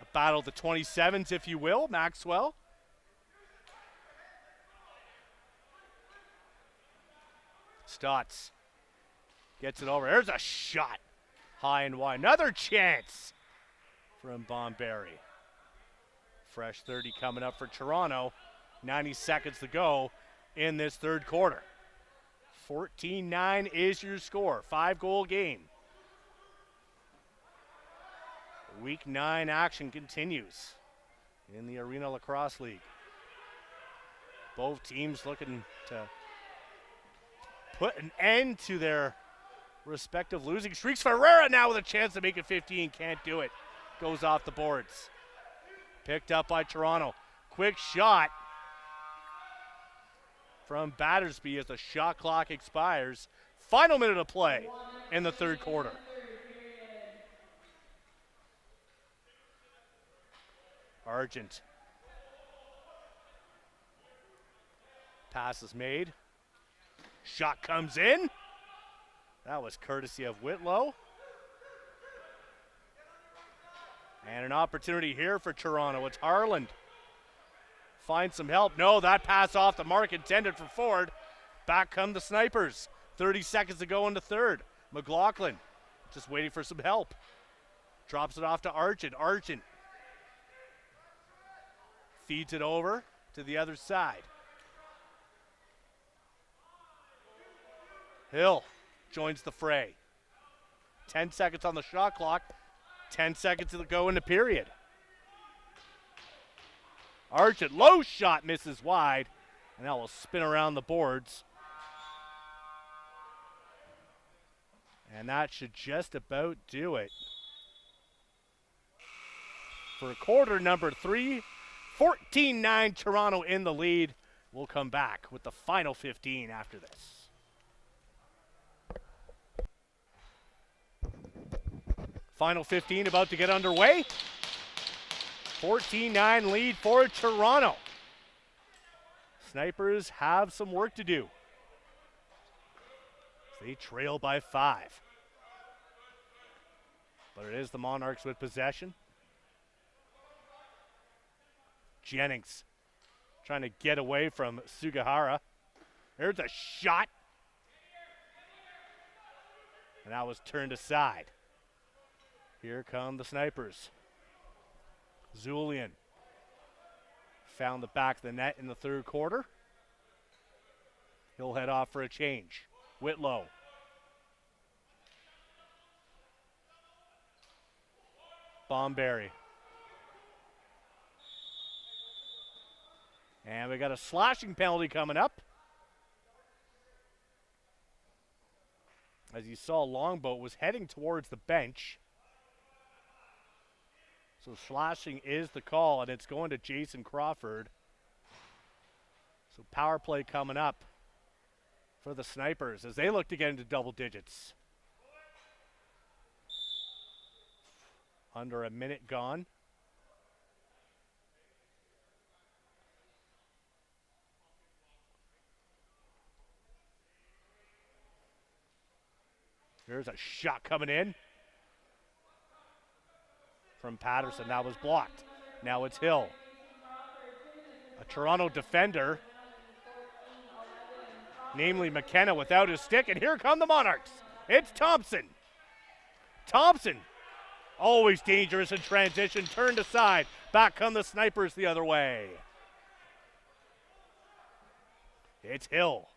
A: A battle of the 27s, if you will. Maxwell. Stotts gets it over. There's a shot. High and wide. Another chance from Bomberry. Fresh 30 coming up for Toronto. 90 seconds to go in this third quarter. 14-9 is your score. 5-goal game. Week 9 action continues in the Arenalacrosseleague. Both teams looking to put an end to their respective losing streaks. Ferreira now with a chance to make it 15. Can't do it. Goes off the boards. Picked up by Toronto. Quick shot from Battersby as the shot clock expires. Final minute of play in the third quarter. Argent. Pass is made. Shot comes in. That was courtesy of Whitlow. And an opportunity here for Toronto. It's Harland. Find some help. No, that pass off the mark intended for Ford. Back come the Snipers. 30 seconds to go in the third. McLaughlin just waiting for some help. Drops it off to Argent. Argent feeds it over to the other side. Hill joins the fray. 10 seconds on the shot clock. 10 seconds to go in the period. Argent, low shot, misses wide. And that will spin around the boards. And that should just about do it. For quarter number 3, 14-9 Toronto in the lead. We'll come back with the final 15 after this. Final 15 about to get underway. 14-9 lead for Toronto. Snipers have some work to do. They trail by 5. But it is the Monarchs with possession. Jennings trying to get away from Sugihara. There's a shot. And that was turned aside. Here come the Snipers. Zulian found the back of the net in the third quarter. He'll head off for a change. Whitlow. Bomberry. And we got a slashing penalty coming up. As you saw, Longboat was heading towards the bench. So slashing is the call, and it's going to Jason Crawford. So power play coming up for the Snipers as they look to get into double digits. Under a minute gone. Here's a shot coming in from Patterson. That was blocked. Now it's Hill. A Toronto defender namely McKenna without his stick, and here come the Monarchs. It's Thompson. Thompson, always dangerous in transition, turned aside. Back come the Snipers the other way. It's Hill.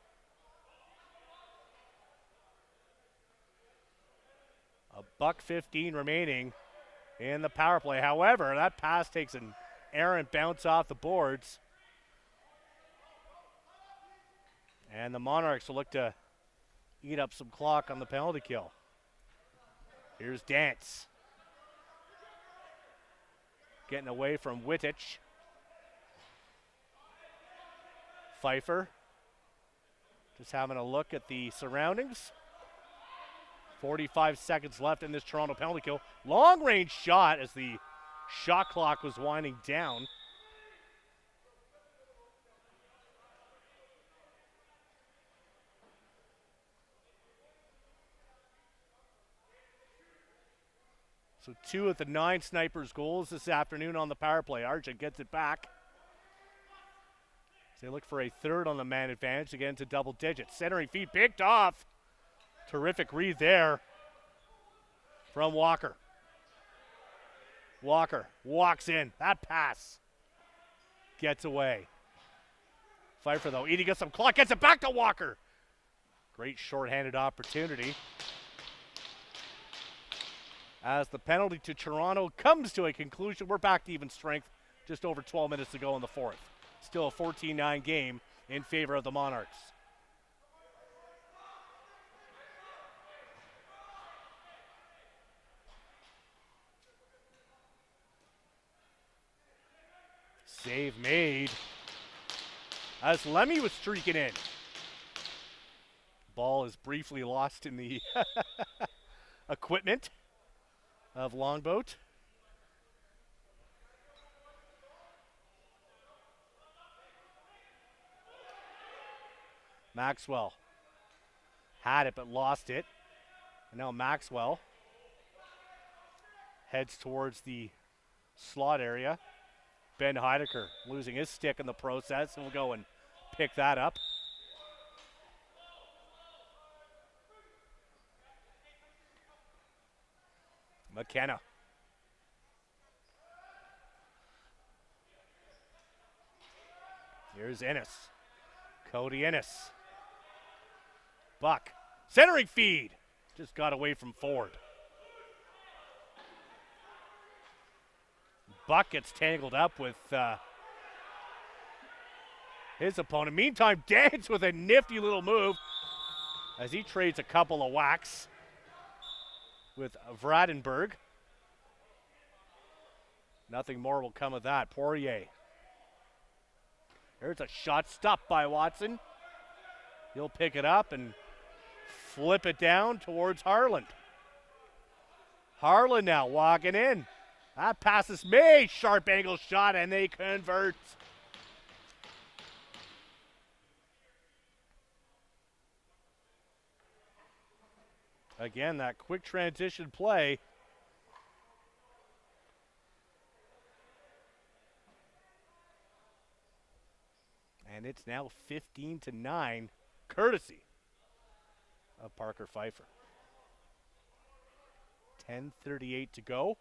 A: $1:15 remaining in the power play. However, that pass takes an errant bounce off the boards. And the Monarchs will look to eat up some clock on the penalty kill. Here's Dance. Getting away from Wittich. Pfeiffer just having a look at the surroundings. 45 seconds left in this Toronto penalty kill. Long range shot as the shot clock was winding down. So 2 of the 9 Snipers goals this afternoon on the power play. Argent gets it back. They look for a third on the man advantage to get into double digits. Centering feed picked off. Terrific read there from Walker. Walker walks in. That pass gets away. Pfeiffer, though, eating up some clock. Gets it back to Walker. Great shorthanded opportunity. As the penalty to Toronto comes to a conclusion, we're back to even strength. Just over 12 minutes to go in the fourth. Still a 14-9 game in favor of the Monarchs. Save made as Lemmy was streaking in. Ball is briefly lost in the equipment of Longboat. Maxwell had it but lost it. And now Maxwell heads towards the slot area. Ben Heidecker losing his stick in the process. He'll go and pick that up. McKenna. Here's Ennis. Cody Ennis. Buck. Centering feed. Just got away from Ford. Buck gets tangled up with his opponent. Meantime, Dance with a nifty little move as he trades a couple of whacks with Vradenberg. Nothing more will come of that. Poirier. There's a shot stopped by Watson. He'll pick it up and flip it down towards Harland. Harland now walking in. That pass is made. Sharp angle shot, and they convert. Again, that quick transition play. And it's now 15-9, courtesy of Parker Pfeiffer. 10:38 to go.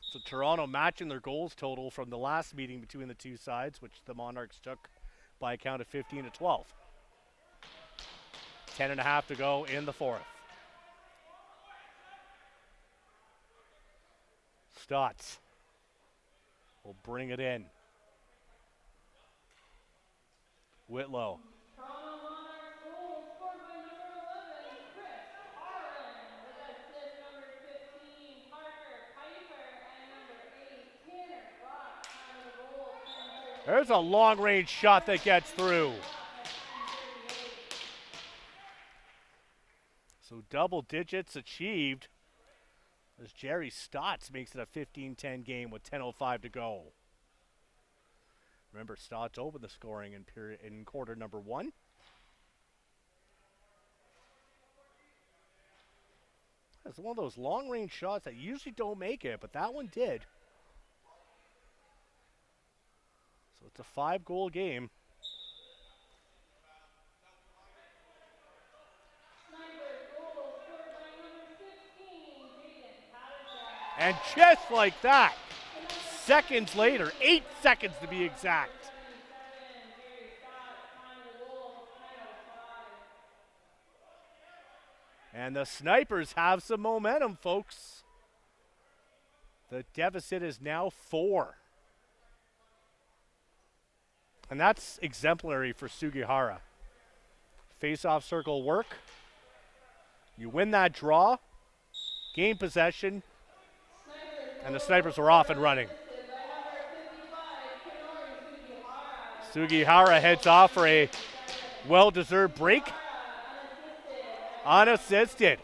A: So Toronto matching their goals total from the last meeting between the two sides, which the Monarchs took by a count of 15-12. 10.5 to go in the fourth. Stotts will bring it in. Whitlow. There's a long-range shot that gets through. So double digits achieved as Jerry Stotts makes it a 15-10 game with 10:05 to go. Remember, Stotts opened the scoring in quarter number 1. It's one of those long-range shots that usually don't make it, but that one did. It's a 5-goal game. And just like that, seconds later, 8 seconds to be exact. And the Snipers have some momentum, folks. The deficit is now 4. And that's exemplary for Sugihara. Face-off circle work. You win that draw, gain possession, and the Snipers are off and running. Sugihara heads off for a well-deserved break. Unassisted.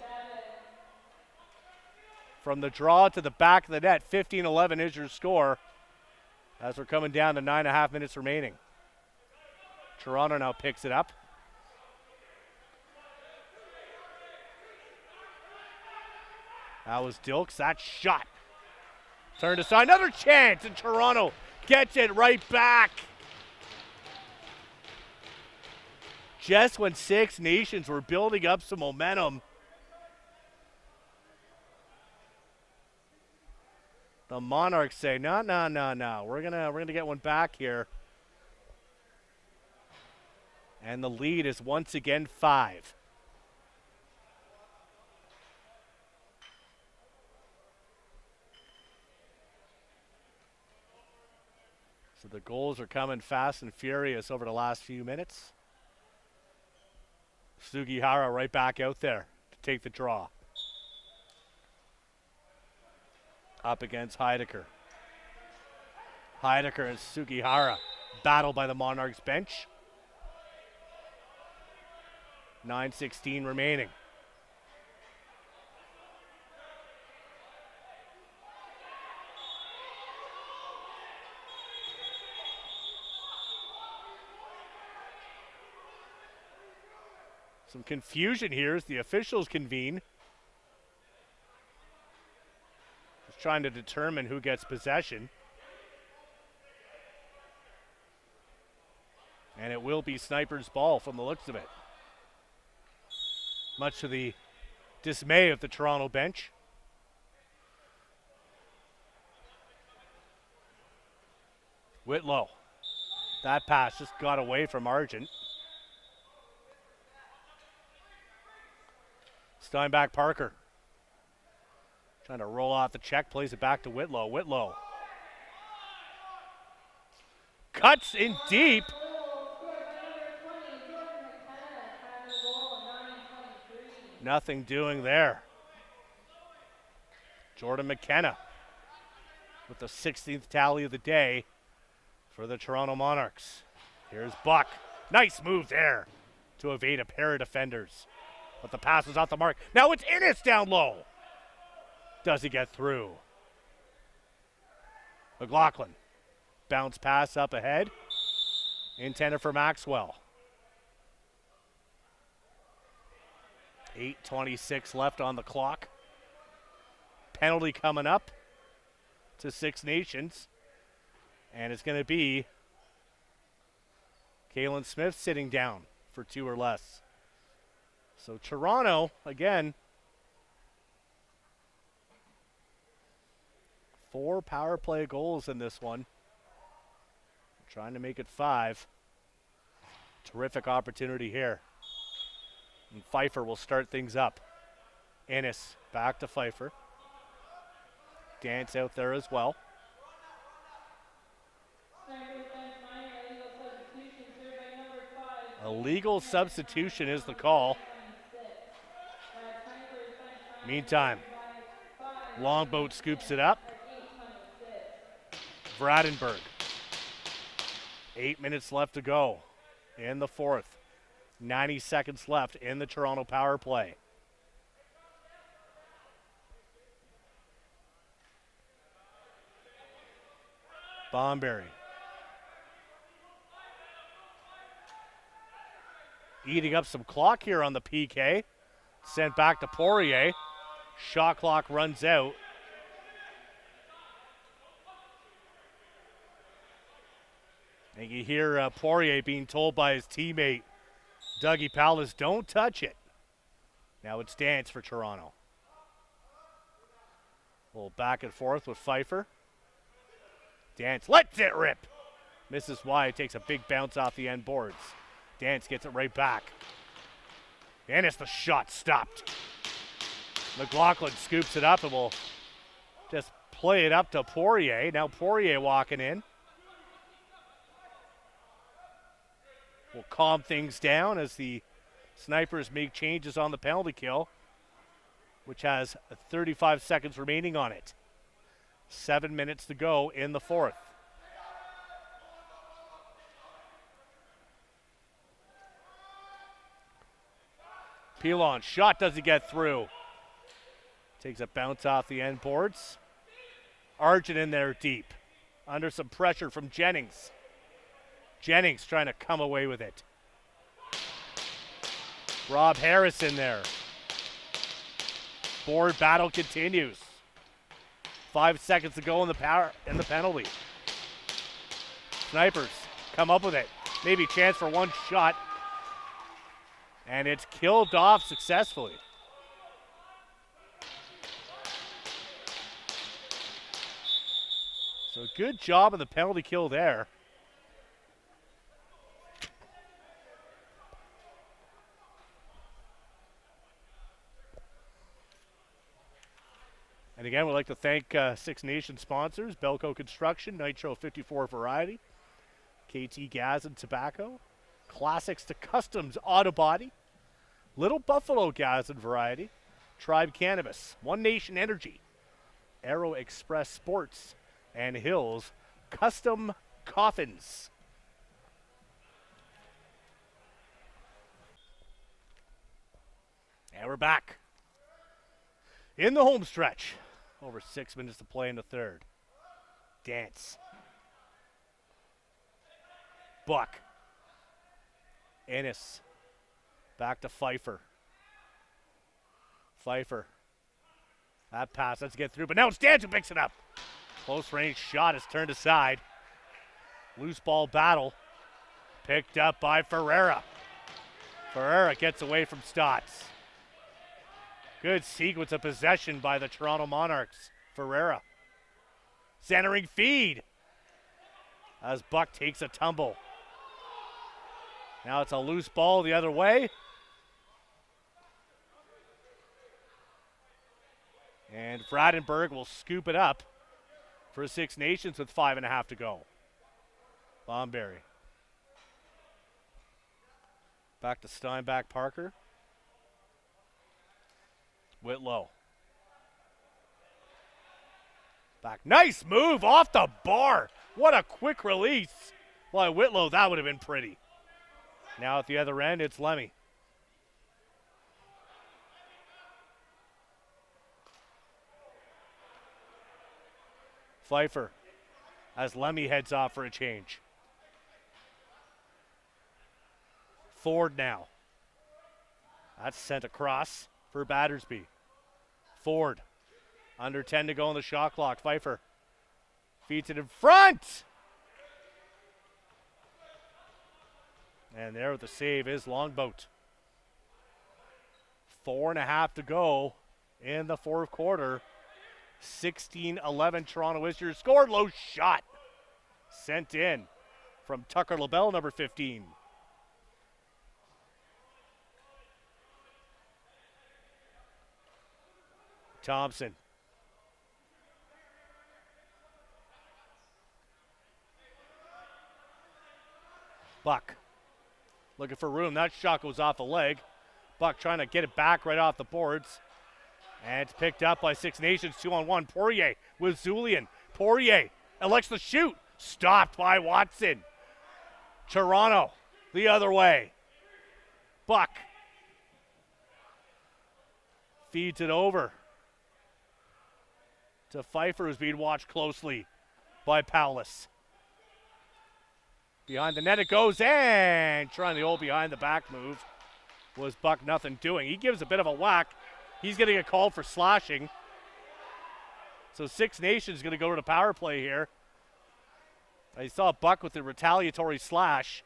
A: From the draw to the back of the net, 15-11 is your score as we're coming down to 9.5 minutes remaining. Toronto now picks it up. That was Dilks. That shot turned aside. Another chance, and Toronto gets it right back. Just when Six Nations were building up some momentum, the Monarchs say, no. We're gonna get one back here. And the lead is once again 5. So the goals are coming fast and furious over the last few minutes. Sugihara right back out there to take the draw. Up against Heidecker. Heidecker and Sugihara battled by the Monarchs bench. 9:16 remaining. Some confusion here as the officials convene. Just trying to determine who gets possession. And it will be Sniper's ball from the looks of it. Much to the dismay of the Toronto bench. Whitlow. That pass just got away from Argent. Steinbach Parker. Trying to roll off the check, plays it back to Whitlow. Whitlow. Cuts in deep. Nothing doing there. Jordan McKenna with the 16th tally of the day for the Toronto Monarchs. Here's Buck. Nice move there to evade a pair of defenders. But the pass was off the mark. Now it's Innes down low. Does he get through? McLaughlin. Bounce pass up ahead. Intended for Maxwell. 8:26 left on the clock. Penalty coming up to Six Nations. And it's going to be Kalen Smith sitting down for 2 or less. So Toronto, again, 4 power play goals in this one. Trying to make it 5. Terrific opportunity here. And Pfeiffer will start things up. Innes back to Pfeiffer. Dance out there as well. A legal substitution is the call. Meantime, Longboat scoops it up. Vradenberg. 8 minutes left to go in the 4th. 90 seconds left in the Toronto power play. Bomberry. Eating up some clock here on the PK. Sent back to Poirier. Shot clock runs out. And you hear Poirier being told by his teammate, Dougie Powless, don't touch it. Now it's Dance for Toronto. A little back and forth with Pfeiffer. Dance lets it rip. Misses wide, takes a big bounce off the end boards. Dance gets it right back. And it's the shot stopped. McLaughlin scoops it up and will just play it up to Poirier. Now Poirier walking in. Will calm things down as the Snipers make changes on the penalty kill, which has 35 seconds remaining on it. 7 minutes to go in the fourth. Pilon, shot doesn't get through. Takes a bounce off the end boards. Argent in there deep. Under some pressure from Jennings. Jennings trying to come away with it. Rob Harris in there. Board battle continues. 5 seconds to go in the penalty. Snipers come up with it. Maybe chance for one shot. And it's killed off successfully. So good job on the penalty kill there. And again, we'd like to thank Six Nations sponsors, Belco Construction, Nitro 54 Variety, KT Gas and Tobacco, Classics to Customs Auto Body, Little Buffalo Gas and Variety, Tribe Cannabis, One Nation Energy, Aero Express Sports, and Hills Custom Coffins. And we're back in the home stretch. Over 6 minutes to play in the third. Dance. Buck. Ennis. Back to Pfeiffer. Pfeiffer. That pass, let's get through, but now it's Dance who picks it up. Close range shot is turned aside. Loose ball battle. Picked up by Ferreira. Ferreira gets away from Stotts. Good sequence of possession by the Toronto Monarchs. Ferreira. Centering feed. As Buck takes a tumble. Now it's a loose ball the other way. And Bradenburg will scoop it up for Six Nations with 5.5 to go. Bomberry. Back to Steinbach Parker. Whitlow. Back. Nice move off the bar. What a quick release. By Whitlow, that would have been pretty. Now at the other end, it's Lemmy. Pfeiffer as Lemmy heads off for a change. Ford now. That's sent across for Battersby. Ford. Under 10 to go on the shot clock. Pfeiffer feeds it in front. And there with the save is Longboat. 4.5 to go in the fourth quarter. 16-11 Toronto Islanders scored. Low shot. Sent in from Tucker LaBelle, number 15. Thompson. Buck. Looking for room. That shot goes off the leg. Buck trying to get it back right off the boards. And it's picked up by Six Nations. 2-on-1. Poirier with Zulian. Poirier elects to shoot. Stopped by Watson. Toronto the other way. Buck feeds it over to Pfeiffer, who's being watched closely by Powless. Behind the net it goes, and trying the old behind the back move was Buck nothing doing. He gives a bit of a whack. He's going to get called for slashing. So Six Nations going to go to the power play here. I saw Buck with the retaliatory slash.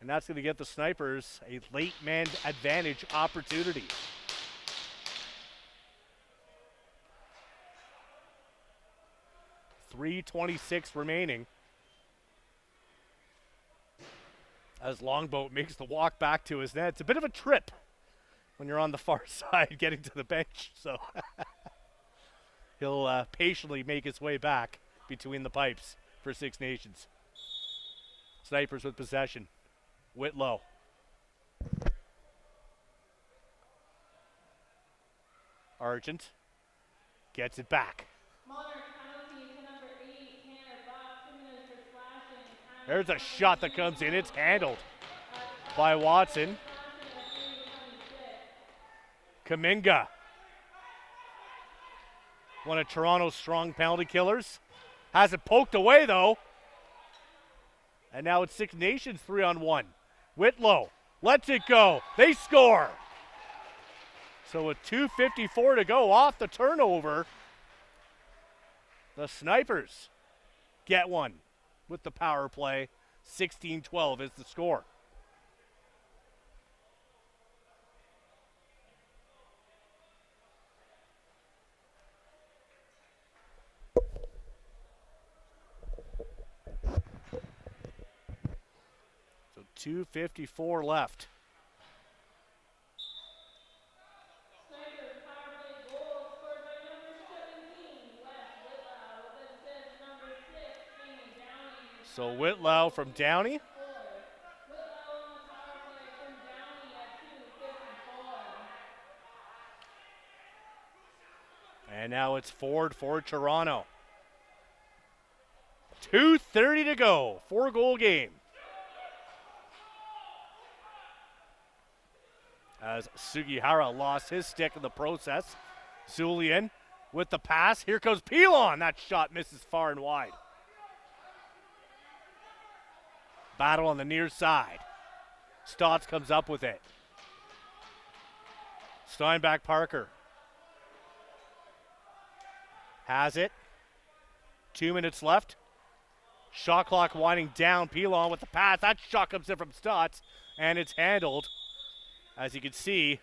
A: And that's going to get the Snipers a late man advantage opportunity. .326 remaining. As Longboat makes the walk back to his net. It's a bit of a trip when you're on the far side getting to the bench. So he'll patiently make his way back between the pipes for Six Nations. Snipers with possession. Whitlow. Argent gets it back. There's a shot that comes in. It's handled by Watson. Kaminga, one of Toronto's strong penalty killers. Has it poked away, though. And now it's Six Nations 3-on-1. Whitlow lets it go. They score. So with 2:54 to go off the turnover, the Snipers get one with the power play. 16-12 is the score. So 2:54 left. So Whitlow from Downey. And now it's Ford for Toronto. 2:30 to go. 4-goal game. As Sugihara lost his stick in the process. Zulian with the pass. Here comes Pilon. That shot misses far and wide. Battle on the near side. Stotts comes up with it. Steinbach Parker has it. 2 minutes left. Shot clock winding down. Pilon with the pass. That shot comes in from Stotts, and it's handled. As you can see,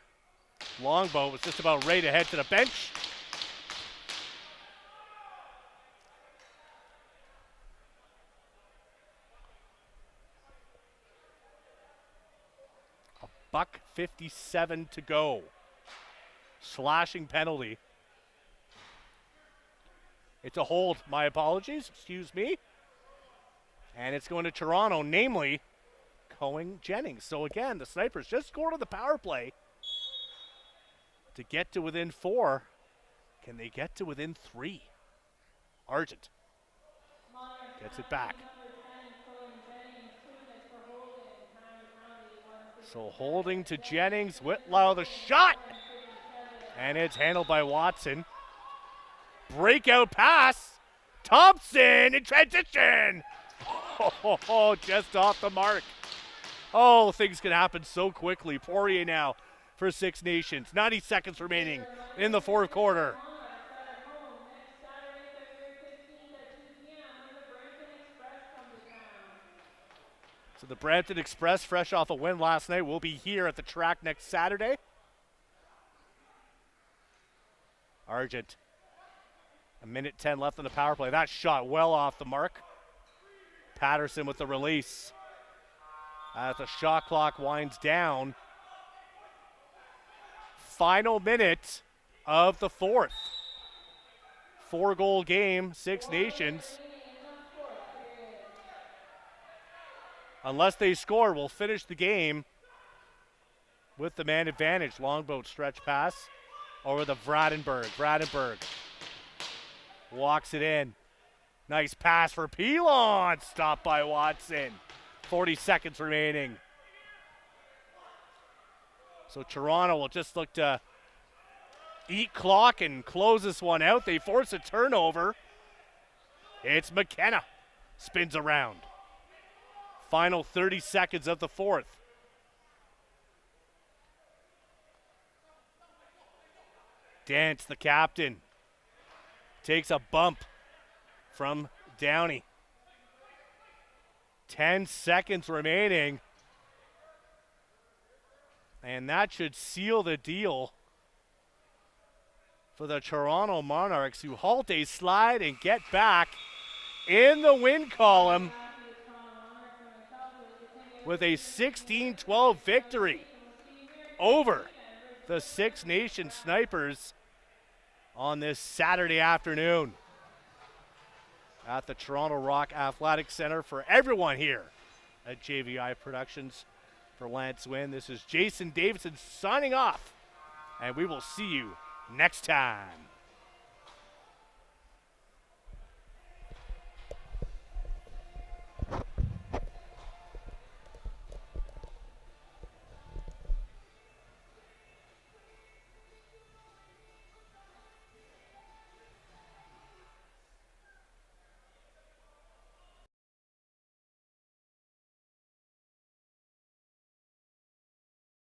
A: Longboat was just about ready to head to the bench. $1:57 to go. Slashing penalty. It's a hold. My apologies. Excuse me. And it's going to Toronto, namely Cohen Jennings. So again, the Snipers just scored on the power play to get to within 4. Can they get to within 3? Argent gets it back. So holding to Jennings. Whitlow the shot. And it's handled by Watson. Breakout pass. Thompson in transition. Oh, just off the mark. Oh, things can happen so quickly. Poirier now for Six Nations. 90 seconds remaining in the fourth quarter. So the Brampton Express, fresh off a win last night, will be here at the track next Saturday. Argent. 1:10 left on the power play. That shot well off the mark. Patterson with the release. As the shot clock winds down. Final minute of the fourth. 4-goal game, Six Nations. Unless they score, we'll finish the game with the man advantage. Longboat stretch pass over the Vradenberg. Vradenberg walks it in. Nice pass for Pilon. Stopped by Watson. 40 seconds remaining. So Toronto will just look to eat clock and close this one out. They force a turnover. It's McKenna. Spins around. Final 30 seconds of the fourth. Dance, the captain. takes a bump from Downey. 10 seconds remaining. And that should seal the deal for the Toronto Monarchs, who halt a slide and get back in the win column with a 16-12 victory over the Six Nations Snipers on this Saturday afternoon at the Toronto Rock Athletic Center. For everyone here at JVI Productions, for Lance Wynn, this is Jason Davidson signing off, and we will see you next time.